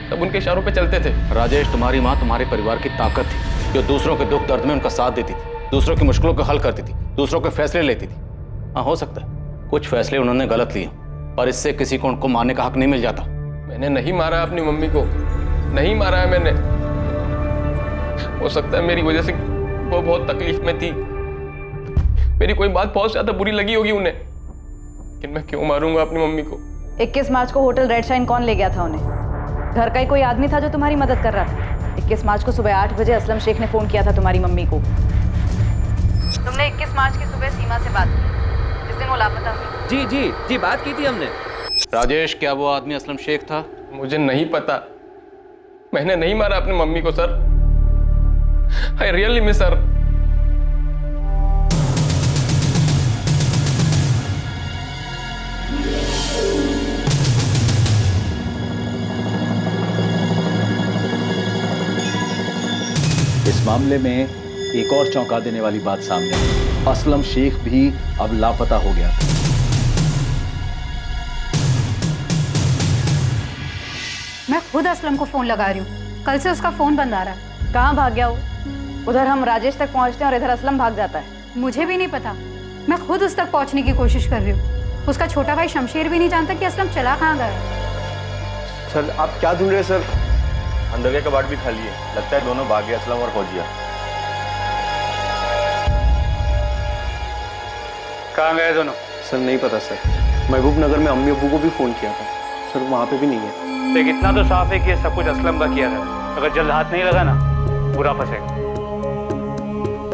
[SPEAKER 15] सब उनके इशारों पे चलते थे।
[SPEAKER 10] राजेश, तुम्हारी माँ तुम्हारे परिवार की ताकत थी, जो दूसरों के दुख दर्द में उनका साथ देती थी, दूसरों की मुश्किलों को हल करती थी, दूसरों के फैसले लेती थी। हाँ, हो सकता है कुछ फैसले उन्होंने गलत लिए, और इससे किसी को उनको मारने का हक नहीं मिल जाता।
[SPEAKER 15] मैंने नहीं मारा अपनी मम्मी को, नहीं मारा है मैंने। हो सकता है मेरी वजह से वो बहुत तकलीफ में थी, मेरी कोई बात बहुत ज्यादा बुरी लगी होगी उन्हें, लेकिन मैं क्यों मारूंगा अपनी मम्मी को?
[SPEAKER 14] 21 मार्च को होटल रेड शाइन कौन ले गया था उन्हें? घर का ही कोई आदमी था जो तुम्हारी मदद कर रहा था। 21 मार्च को सुबह 8 बजे असलम शेख ने फोन किया था तुम्हारी मम्मी को। तुमने 21 मार्च की सुबह सीमा से बात की, जिस दिन वो लापता हुई।
[SPEAKER 4] जी जी जी, बात की थी हमने।
[SPEAKER 10] राजेश, क्या वो आदमी असलम शेख था?
[SPEAKER 15] मुझे नहीं पता, मैंने नहीं मारा अपनी मम्मी को sir. I really miss her.
[SPEAKER 1] इस मामले में एक और चौंका देने वाली बात सामने आई। असलम शेख भी अब लापता हो गया।
[SPEAKER 8] मैं खुद असलम को फोन लगा रही हूँ, कल से उसका फोन बंद आ रहा है।
[SPEAKER 14] कहाँ भाग गया वो? उधर हम राजेश तक पहुँचते हैं और इधर असलम भाग जाता है।
[SPEAKER 8] मुझे भी नहीं पता, मैं खुद उस तक पहुँचने की कोशिश कर रही हूँ। उसका छोटा भाई शमशेर भी नहीं जानता कि असलम चला कहाँ गया।
[SPEAKER 21] सर आप क्या ढूंढ रहे हैं सर? अंदर के कबाड़ भी खाली है, लगता है दोनों भागे, असलम और फौजिया।
[SPEAKER 5] कहाँ गए दोनों?
[SPEAKER 21] सर नहीं पता सर, महबूब नगर में अम्मी अब्बू को भी फोन किया था सर, वहाँ पे भी नहीं है।
[SPEAKER 5] देख, इतना तो साफ है कि ये सब कुछ असलम का किया था। अगर जल्द हाथ नहीं लगा ना, बुरा फंसेगा।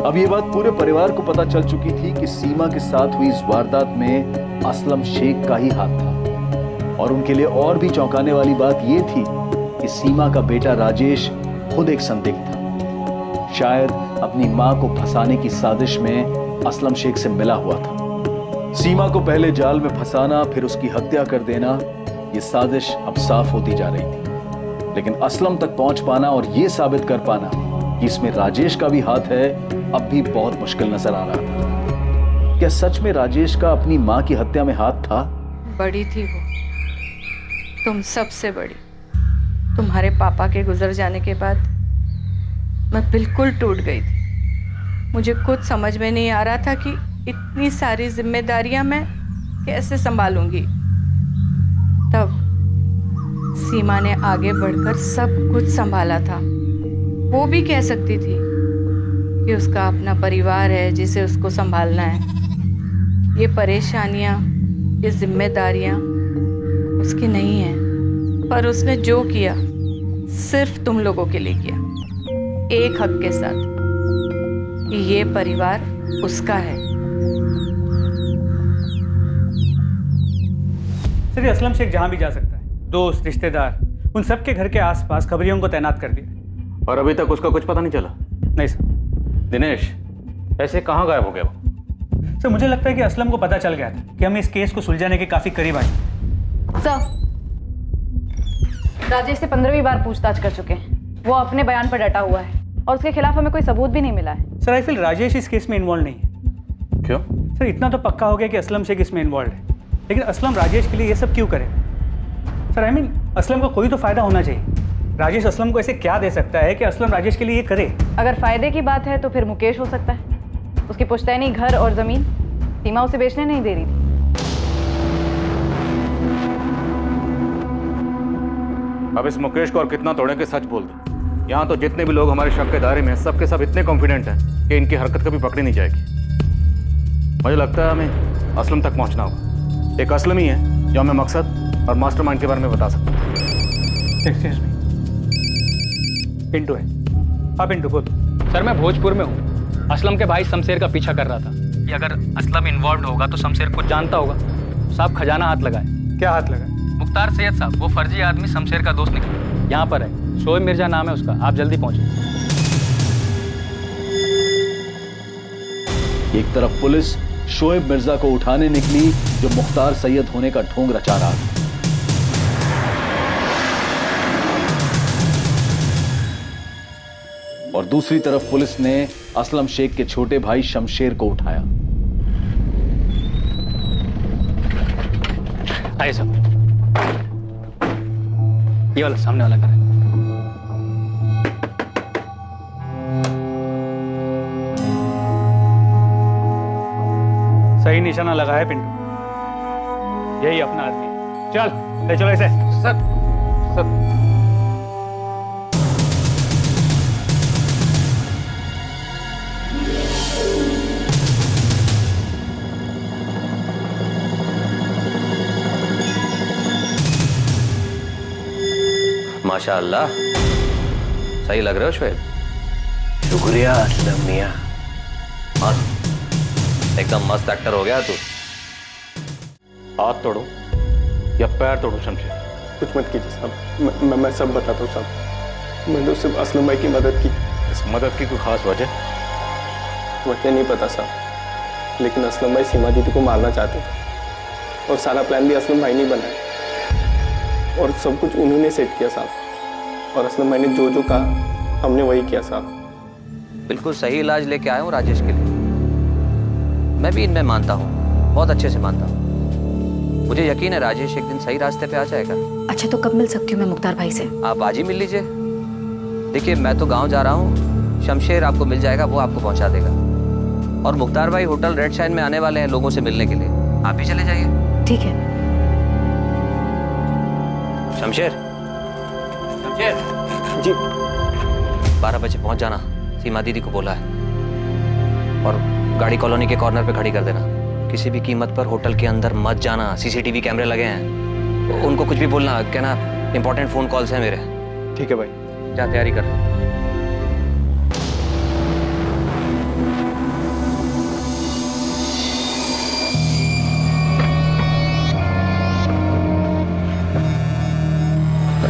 [SPEAKER 1] अब ये बात पूरे परिवार को पता चल चुकी थी कि सीमा के साथ हुई इस वारदात में असलम शेख का ही हाथ था। और उनके लिए और भी चौंकाने वाली बात ये थी कि सीमा का बेटा राजेश खुद एक संदिग्ध था। शायद अपनी मां को फंसाने की साजिश में असलम शेख से मिला हुआ था। सीमा को पहले जाल में फंसाना, फिर उसकी हत्या कर देना, ये साजिश अब साफ होती जा रही थी। लेकिन असलम तक पहुंच पाना और ये साबित कर पाना कि इसमें राजेश का भी हाथ है, अब भी बहुत मुश्किल नजर आ रहा था। क्या सच में राजेश का अपनी मां की हत्या में हाथ था?
[SPEAKER 16] बड़ी थी वो, तुम सबसे बड़ी। तुम्हारे पापा के गुजर जाने के बाद मैं बिल्कुल टूट गई थी। मुझे खुद समझ में नहीं आ रहा था कि इतनी सारी जिम्मेदारियां मैं कैसे संभालूंगी। तब सीमा ने आगे बढ़कर सब कुछ संभाला था। वो भी कह सकती थी कि उसका अपना परिवार है जिसे उसको संभालना है। ये परेशानियां, ये जिम्मेदारियां उसकी नहीं हैं, पर उसने जो किया सिर्फ तुम लोगों के लिए किया, एक हक के साथ कि ये परिवार उसका है।
[SPEAKER 5] सर, ये असलम शेख जहां भी जा सकता है, दोस्त, रिश्तेदार, उन सब के घर के आसपास खबरियों को तैनात कर दिया।
[SPEAKER 10] और अभी तक उसका कुछ पता नहीं चला?
[SPEAKER 5] नहीं सर।
[SPEAKER 10] दिनेश, ऐसे कहाँ गायब हो गया वो?
[SPEAKER 5] सर, मुझे लगता है कि असलम को पता चल गया था कि हम इस केस को सुलझाने के काफी करीब आए।
[SPEAKER 14] सर, राजेश से 15वीं बार पूछताछ कर चुके हैं। वो अपने बयान पर डटा हुआ है और उसके खिलाफ हमें कोई सबूत भी नहीं मिला है।
[SPEAKER 5] सर, आई फील राजेश इस केस में इन्वॉल्व नहीं है।
[SPEAKER 10] क्यों?
[SPEAKER 5] सर, इतना तो पक्का हो गया कि असलम शेख इसमें इन्वॉल्व है, लेकिन असलम राजेश के लिए ये सब क्यों करे? सर, आई मीन असलम को कोई तो फायदा होना चाहिए। राजेश असलम को ऐसे क्या दे सकता है कि असलम राजेश के लिए ये करे?
[SPEAKER 14] अगर फायदे की बात है तो फिर मुकेश हो सकता है। उसकी पुश्तैनी घर और जमीन सीमा उसे बेचने नहीं दे रही थी।
[SPEAKER 10] अब इस मुकेश को और कितना तोड़े के सच बोल दे। यहाँ तो जितने भी लोग हमारे शक के दायरे में हैं, सब के सब इतने कॉन्फिडेंट हैं कि इनकी हरकत कभी पकड़ी नहीं जाएगी। मुझे लगता है हमें असलम तक पहुँचना होगा। एक असलम ही है जो हमें मकसद और मास्टरमाइंड के बारे में बता सकता है।
[SPEAKER 5] पिंटू है। हाँ पिंटू, बोल।
[SPEAKER 2] सर मैं भोजपुर में हूँ। असलम के भाई शमशेर का पीछा कर रहा था कि अगर असलम इन्वॉल्व होगा तो शमशेर कुछ जानता होगा। साहब खजाना हाथ लगाए।
[SPEAKER 5] क्या हाथ लगा?
[SPEAKER 2] मुख्तार सैयद साहब, वो फर्जी आदमी शमशेर का दोस्त निकला। यहाँ पर है, शोएब मिर्जा नाम है उसका। आप जल्दी पहुँचे।
[SPEAKER 1] एक तरफ पुलिस शोएब मिर्जा को उठाने निकली जो मुख्तार सैयद होने का ढोंग रचा रहा था। और दूसरी तरफ पुलिस ने असलम शेख के छोटे भाई शमशेर को उठाया।
[SPEAKER 2] आइए साहब, ये वाला सामने वाला घर है। सही निशाना लगा है पिंटू, यही अपना आदमी है। चल ले चलो इसे। सर
[SPEAKER 4] माशाअल्लाह, सही लग रहे हो शोएब।
[SPEAKER 20] शुक्रिया असलम मियां।
[SPEAKER 4] मस्त, एकदम मस्त एक्टर हो गया तू।
[SPEAKER 10] हाथ तोड़ो या पैर तोड़ो शमशेर।
[SPEAKER 21] कुछ मत कीजिए साहब, मैं सब बताता हूँ साहब। मैंने सिर्फ असलम भाई की मदद की।
[SPEAKER 10] इस मदद की कोई खास वजह?
[SPEAKER 21] वजह नहीं पता साहब, लेकिन असलम भाई सीमा दीदी को मारना चाहते थे और सारा प्लान भी असलम भाई ने बनाया और सब कुछ उन्होंने सेट किया साहब। और असलम भाई ने जो जो कहा हमने वही किया साहब।
[SPEAKER 4] बिल्कुल सही इलाज लेके आया हूँ राजेश के लिए। मैं भी इनमें मानता हूँ, बहुत अच्छे से मानता हूँ। मुझे यकीन है राजेश एक दिन सही रास्ते पे आ जाएगा।
[SPEAKER 3] अच्छा तो कब मिल सकती हूँ मैं मुख्तार भाई से?
[SPEAKER 4] आप आज ही मिल लीजिए। देखिए मैं तो गांव जा रहा हूँ, शमशेर आपको मिल जाएगा, वो आपको पहुंचा देगा। और मुख्तार भाई होटल रेड शाइन में आने वाले हैं लोगों से मिलने के लिए, आप भी चले जाइए।
[SPEAKER 3] ठीक है।
[SPEAKER 4] शमशेर
[SPEAKER 21] जी
[SPEAKER 4] 12 बजे पहुंच जाना, सीमा दीदी को बोला है। और गाड़ी कॉलोनी के कॉर्नर पे खड़ी कर देना। किसी भी कीमत पर होटल के अंदर मत जाना, सीसीटीवी कैमरे लगे हैं। उनको कुछ भी बोलना, कहना इंपॉर्टेंट फोन कॉल्स हैं मेरे।
[SPEAKER 21] ठीक है भाई,
[SPEAKER 4] जा तैयारी कर।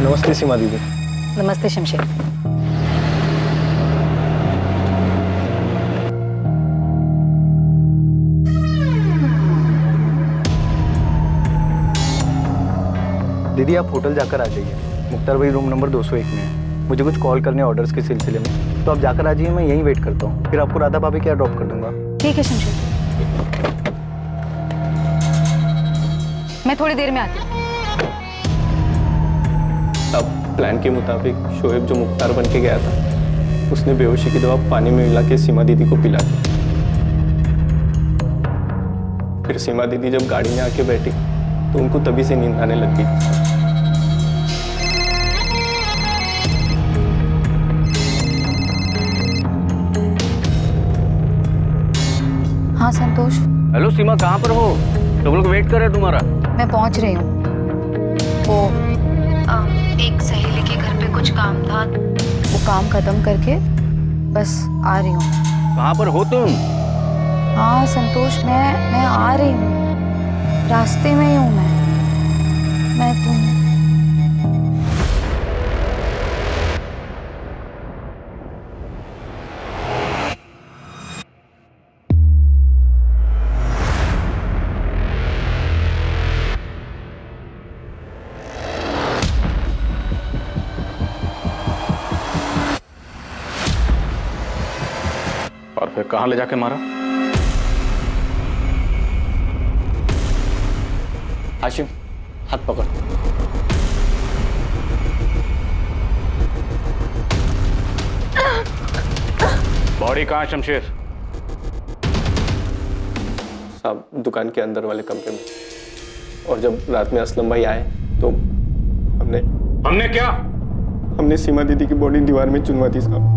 [SPEAKER 21] नमस्ते सीमा दीदी।
[SPEAKER 3] नमस्ते शमशेर।
[SPEAKER 21] दीदी आप होटल जाकर आ जाइए। मुख्तार भाई रूम नंबर 201 में है। मुझे कुछ कॉल करने ऑर्डर्स के सिलसिले में, तो आप जाकर आ जाइए। मैं यहीं वेट करता हूँ, फिर आपको राधा भाभी क्या ड्रॉप कर दूंगा।
[SPEAKER 3] ठीक है शमशेर, मैं थोड़ी देर में आती हूँ।
[SPEAKER 21] अब प्लान के मुताबिक शोएब जो मुख्तार बन के गया था, उसने बेहोशी की दवा पानी में मिला के सीमा दीदी को पिला दी। फिर सीमा दीदी जब गाड़ी में आके बैठी तो उनको तभी से नींद आने लग गई।
[SPEAKER 3] हाँ संतोष।
[SPEAKER 10] हेलो सीमा, कहाँ पर हो? सब लोग वेट कर रहे हैं तुम्हारा।
[SPEAKER 3] मैं पहुंच रही हूँ। वो एक सहेली के घर पे कुछ काम था, वो काम खत्म करके बस आ रही हूँ।
[SPEAKER 10] कहाँ पर हो तुम?
[SPEAKER 3] हाँ संतोष, मैं आ रही हूँ, रास्ते में ही हूँ मैं तुम।
[SPEAKER 10] और फिर कहाँ ले जाके मारा?
[SPEAKER 21] हाशिम, हाथ पकड़।
[SPEAKER 10] बॉडी कहाँ है शमशेर?
[SPEAKER 21] साहब दुकान के अंदर वाले कमरे में। और जब रात में असलम भाई आए तो हमने
[SPEAKER 10] क्या?
[SPEAKER 21] हमने सीमा दीदी की बॉडी दीवार में चुनवा दी साहब।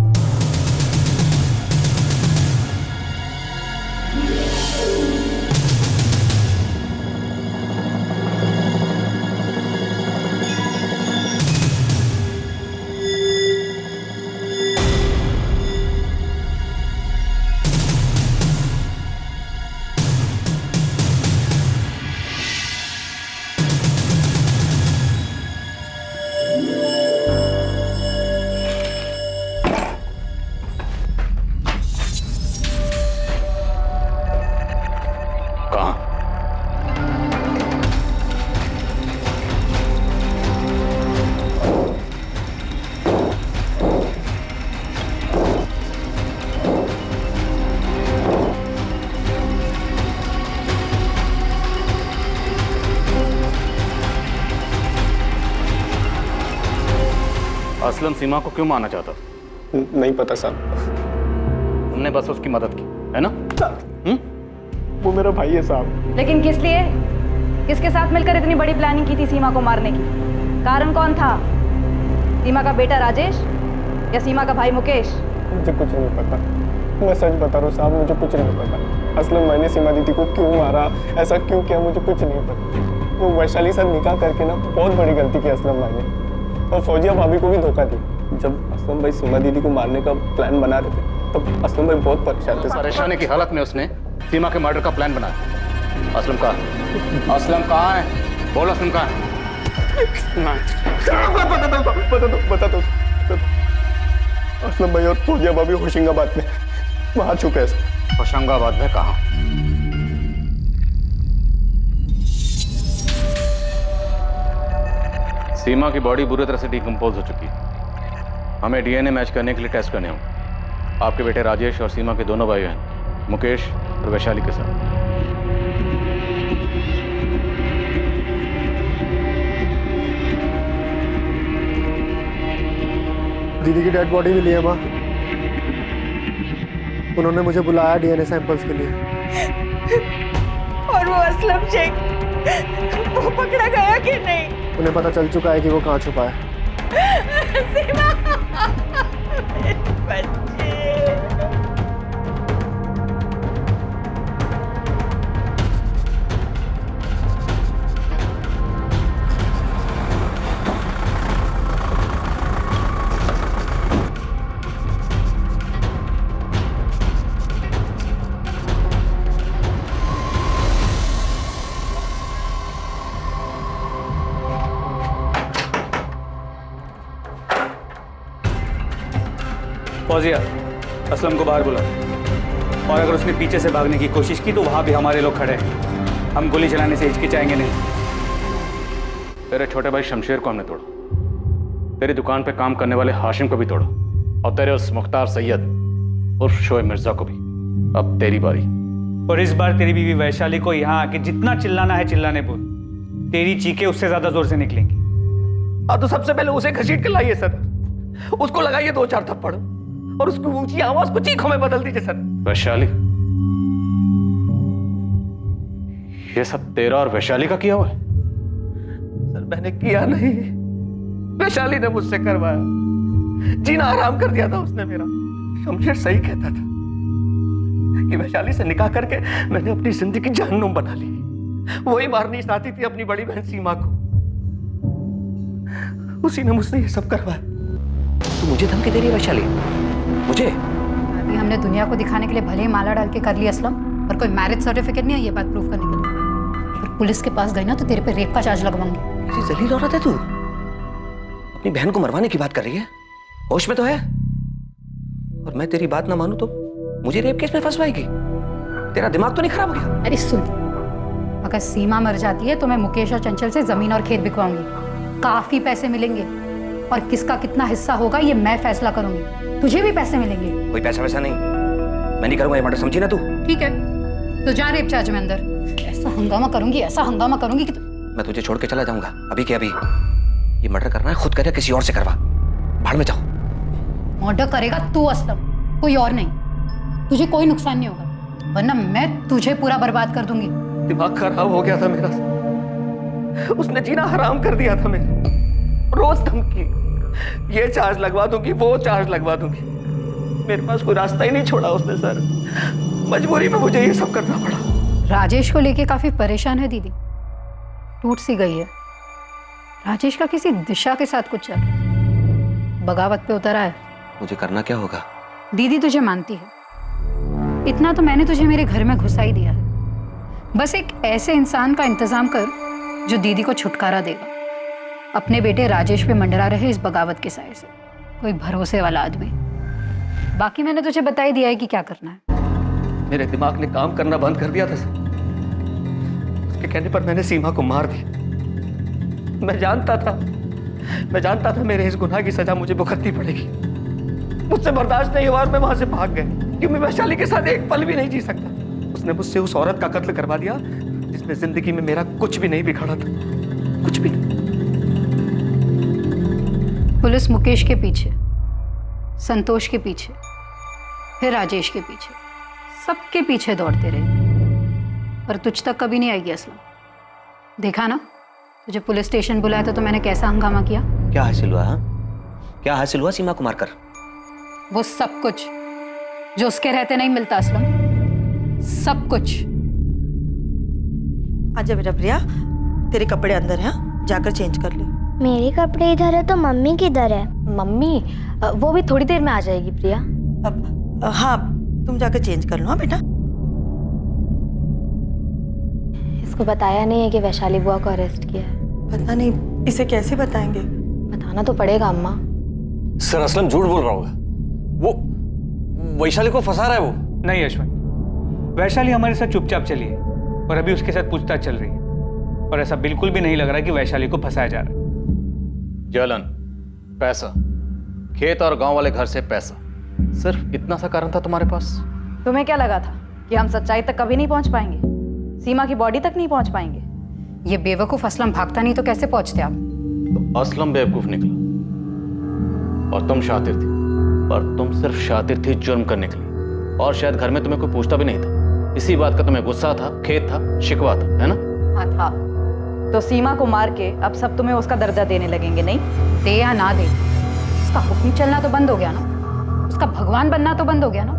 [SPEAKER 10] असलम सीमा को क्यों मारना चाहता था?
[SPEAKER 21] नहीं पता साहब।
[SPEAKER 10] तुमने बस उसकी मदद की है ना?
[SPEAKER 21] वो मेरा भाई है साहब।
[SPEAKER 14] लेकिन किस लिए? किसके साथ मिलकर इतनी बड़ी प्लानिंग की थी सीमा को मारने की? कारण कौन था? सीमा का बेटा राजेश या सीमा का भाई मुकेश?
[SPEAKER 21] मुझे कुछ नहीं पता, मैं सच बता रहा हूँ साहब, मुझे कुछ नहीं पता। असलम भाई ने सीमा दीदी को क्यों मारा, ऐसा क्यों किया, मुझे कुछ नहीं पता। वो वैशाली साथ निकाह करके ना बहुत बड़ी गलती की असलम भाई ने, और फौजिया भाभी को भी धोखा दिया। जब असलम भाई सीमा दीदी को मारने का प्लान बना रहे थे तब असलम भाई बहुत परेशान थे।
[SPEAKER 10] परेशानी की हालत में उसने सीमा के मर्डर का प्लान बनाया। असलम कहाँ है? असलम कहाँ है? बोल असलम कहाँ है?
[SPEAKER 21] बता दो। असलम भाई और फौजिया भाभी होशंगाबाद में वहां छुपे हैं।
[SPEAKER 10] होशंगाबाद में कहाँ? सीमा की बॉडी बुरी तरह से डिकम्पोज हो चुकी है। हमें डीएनए मैच करने के लिए टेस्ट करने होंगे। आपके बेटे राजेश और सीमा के दोनों भाई हैं, मुकेश और वैशाली के साथ।
[SPEAKER 9] दीदी की डेड बॉडी मिली है माँ। उन्होंने मुझे बुलाया डीएनए सैंपल्स के लिए।
[SPEAKER 18] और वो असलम शेख, वो पकड़ा गया कि नहीं?
[SPEAKER 9] उन्हें पता चल चुका है कि वो कहाँ छुपा है।
[SPEAKER 18] सीमा, मेरे बच्चे।
[SPEAKER 5] फौजिया, असलम को बाहर बुला, और अगर उसने पीछे से भागने की कोशिश की तो वहां भी हमारे लोग खड़े हैं। हम गोली चलाने से हिचकिचाएंगे नहीं।
[SPEAKER 10] तेरे छोटे भाई शमशेर को हमने तोड़ा, तेरी दुकान पे काम करने वाले हाशिम को भी तोड़ा, और तेरे उस मुख्तार सैयद उर्फ शोएब मिर्जा को भी। अब तेरी बारी।
[SPEAKER 5] और इस बार तेरी बीवी वैशाली को यहाँ आके जितना चिल्लाना है चिल्लाने बोल। तेरी चीखें उससे ज्यादा जोर से निकलेंगी।
[SPEAKER 4] हाँ तो सबसे पहले उसे घसीट के लाइए सर, उसको लगाइए 2-4 थप्पड़ और उसकी ऊंची आवाज को चीखों में बदल दीजिए सर।
[SPEAKER 10] वैशाली, ये सब तेरा और वैशाली का किया हुआ है?
[SPEAKER 4] सर मैंने किया नहीं, वैशाली ने मुझसे करवाया। जीना आराम कर दिया था उसने मेरा। शमशेर सही कहता था कि वैशाली से निकाह करके मैंने अपनी जिंदगी जहन्नुम बना ली। वही मारनी चाहती थी अपनी बड़ी बहन सीमा को, उसी ने मुझसे ये सब करवाया। तू मुझे धमकी दे रही है वैशाली? मुझे?
[SPEAKER 8] अभी हमने दुनिया को दिखाने के लिए भले ही माला डाल के कर लिया असलम, पर कोई मैरिज सर्टिफिकेट नहीं है ये बात प्रूफ करने के लिए। और पुलिस के पास गई ना तो तेरे पे रेप का चार्ज लगवाऊंगी।
[SPEAKER 4] किसी जलील औरत है तू, अपनी बहन को मरवाने की बात कर रही है? होश में तो है? और मैं तेरी बात ना मानूं तो मुझे रेप केस में फंसवाएगी? तेरा दिमाग तो नहीं खराब हो गया?
[SPEAKER 8] अरे सुन, अगर सीमा मर जाती है तो मैं मुकेश और चंचल से जमीन और खेत बिकवाऊंगी। काफी पैसे मिलेंगे, और किसका कितना हिस्सा होगा ये मैं फैसला करूंगी। तुझे भी पैसे मिलेंगे।
[SPEAKER 4] कोई पैसा वैसा नहीं, मैं नहीं करूंगा ये मर्डर, समझी ना तू?
[SPEAKER 8] ठीक है, तो जा रेप चार्ज में अंदर। ऐसा हंगामा करूंगी, ऐसा हंगामा करूंगी कि
[SPEAKER 4] मैं तुझे छोड़ के चला जाऊंगा अभी के अभी। ये मर्डर करना है खुद करे, किसी और से करवा, भाड़ में जाओ।
[SPEAKER 8] मर्डर करेगा तू असलम, कोई और नहीं। तुझे कोई नुकसान नहीं होगा, वरना मैं तुझे पूरा बर्बाद कर दूंगी।
[SPEAKER 4] दिमाग खराब हो गया था मेरा, उसने जीना हराम कर दिया था मेरा। रोज धमकी, ये चार्ज लगवा दूंगी, वो चार्ज लगवा दूंगी। मेरे पास कोई रास्ता ही नहीं छोड़ा उसने सर, मजबूरी में मुझे ये सब करना पड़ा।
[SPEAKER 8] राजेश को लेके काफी परेशान है दीदी, टूट सी गई है। राजेश का किसी दिशा के साथ कुछ चल रहा है, बगावत पे उतरा है।
[SPEAKER 4] मुझे करना क्या होगा?
[SPEAKER 8] दीदी तुझे मानती है, इतना तो मैंने तुझे मेरे घर में घुसा ही दिया है। बस एक ऐसे इंसान का इंतजाम कर जो दीदी को छुटकारा देगा। अपने बेटे राजेश पे मंडरा रहे इस बगावत के साए से, कोई भरोसे वाला आदमी। बाकी मैंने तुझे बता ही दिया है कि क्या करना है।
[SPEAKER 4] मेरे दिमाग ने काम करना बंद कर दिया था सर, उसके कहने पर मैंने सीमा को मार दिया। मैं जानता था मेरे इस गुनाह की सजा मुझे भुगतनी पड़ेगी। मुझसे बर्दाश्त नहीं हुआ और मैं वहां से भाग गया, क्योंकि मैं वैशाली के साथ एक पल भी नहीं जी सकता। उसने मुझसे उस औरत का कत्ल करवा दिया जिसमें जिंदगी में मेरा कुछ भी नहीं बिखरा था, कुछ भी।
[SPEAKER 8] पुलिस मुकेश के पीछे, संतोष के पीछे, फिर राजेश के पीछे, सबके पीछे दौड़ते रहे, पर तुझ तक कभी नहीं आएगी असलम। देखा ना, तुझे पुलिस स्टेशन बुलाया था तो मैंने कैसा हंगामा किया।
[SPEAKER 4] क्या हासिल हुआ? हाँ, क्या हासिल हुआ सीमा को मारकर?
[SPEAKER 8] वो सब कुछ जो उसके रहते नहीं मिलता असलम, सब कुछ।
[SPEAKER 17] आजा बेटा प्रिया, तेरे कपड़े अंदर हैं, जाकर चेंज कर ले।
[SPEAKER 19] मेरे कपड़े इधर है तो मम्मी किधर है?
[SPEAKER 3] मम्मी वो भी थोड़ी देर में आ जाएगी प्रिया।
[SPEAKER 17] अब हाँ, तुम जाकर चेंज कर लो। हाँ बेटा।
[SPEAKER 3] इसको बताया नहीं है कि वैशाली बुआ को अरेस्ट किया है।
[SPEAKER 17] पता नहीं, इसे कैसे बताएंगे?
[SPEAKER 3] बताना तो पड़ेगा अम्मा।
[SPEAKER 7] सर असलम झूठ बोल रहा होगा, वो वैशाली को फंसा रहा है। वो
[SPEAKER 5] नहीं यशवंत, वैशाली हमारे साथ चुपचाप चली है और अभी उसके साथ पूछताछ चल रही है, और ऐसा बिल्कुल भी नहीं लग रहा कि वैशाली को फंसाया जा रहा है।
[SPEAKER 10] जलन, पैसा, खेत और गांव वाले घर से पैसा, सिर्फ इतना सा कारण था तुम्हारे पास?
[SPEAKER 14] तुम्हें क्या लगा था कि हम सच्चाई तक कभी नहीं पहुंच पाएंगे, सीमा की बॉडी तक नहीं पहुंच पाएंगे?
[SPEAKER 8] ये बेवकूफ असलम भागता नहीं तो कैसे पहुंचते आप?
[SPEAKER 10] तो असलम बेवकूफ निकला और तुम शातिर थी, पर तुम सिर्फ शातिर थी जुर्म करने के लिए, और शायद घर में तुम्हें कोई पूछता भी नहीं था। इसी बात का तुम्हें गुस्सा था, खेद था, शिकवा था, है ना?
[SPEAKER 14] हाँ था। तो सीमा को मार के अब सब तुम्हें उसका दर्जा देने लगेंगे, नहीं?
[SPEAKER 8] दे या ना दे, उसका हुक्म चलना तो बंद हो गया ना, उसका भगवान बनना तो बंद हो गया ना।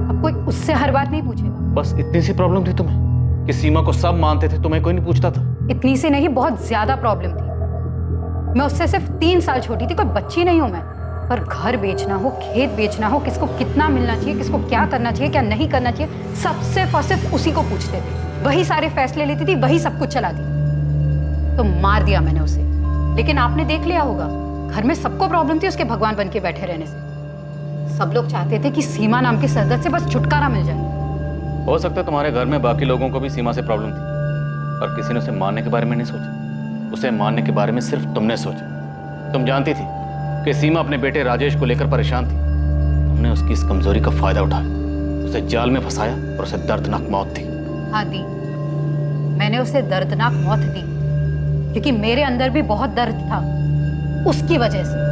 [SPEAKER 8] अब कोई उससे हर बात नहीं पूछेगा।
[SPEAKER 10] बस इतनी सी प्रॉब्लम थी तुम्हें कि सीमा को सब मानते थे, तुम्हें कोई नहीं पूछता था?
[SPEAKER 8] इतनी सी नहीं, बहुत ज्यादा प्रॉब्लम थी। मैं उससे सिर्फ 3 साल छोटी थी, कोई बच्ची नहीं हूं मैं। पर घर बेचना हो, खेत बेचना हो, किसको कितना मिलना चाहिए, किसको क्या करना चाहिए, क्या नहीं करना चाहिए, सब सिर्फ और सिर्फ उसी को पूछते थे। वही सारे फैसले लेती थी, वही सब कुछ चलाती। तो मार दिया मैंने उसे, लेकिन आपने देख लिया होगा घर में सबको प्रॉब्लम थी उसके भगवान बन के बैठे रहने से। सब लोग चाहते थे कि सीमा नाम के सरदर्द से बस छुटकारा मिल जाए।
[SPEAKER 10] हो सकता है तुम्हारे घर में बाकी लोगों को भी सीमा से प्रॉब्लम थी, पर किसी ने उसे मारने के बारे में नहीं सोचा। उसे मारने के बारे में सिर्फ तुमने सोचा। तुम जानती थी कि सीमा अपने बेटे राजेश को लेकर परेशान थी। तुमने उसकी इस कमजोरी का फायदा उठाया, उसे जाल में फंसाया और उसे दर्दनाक मौत दी।
[SPEAKER 8] हाँ दी, मैंने उसे दर्दनाक मौत दी, क्योंकि मेरे अंदर भी बहुत दर्द था उसकी वजह से।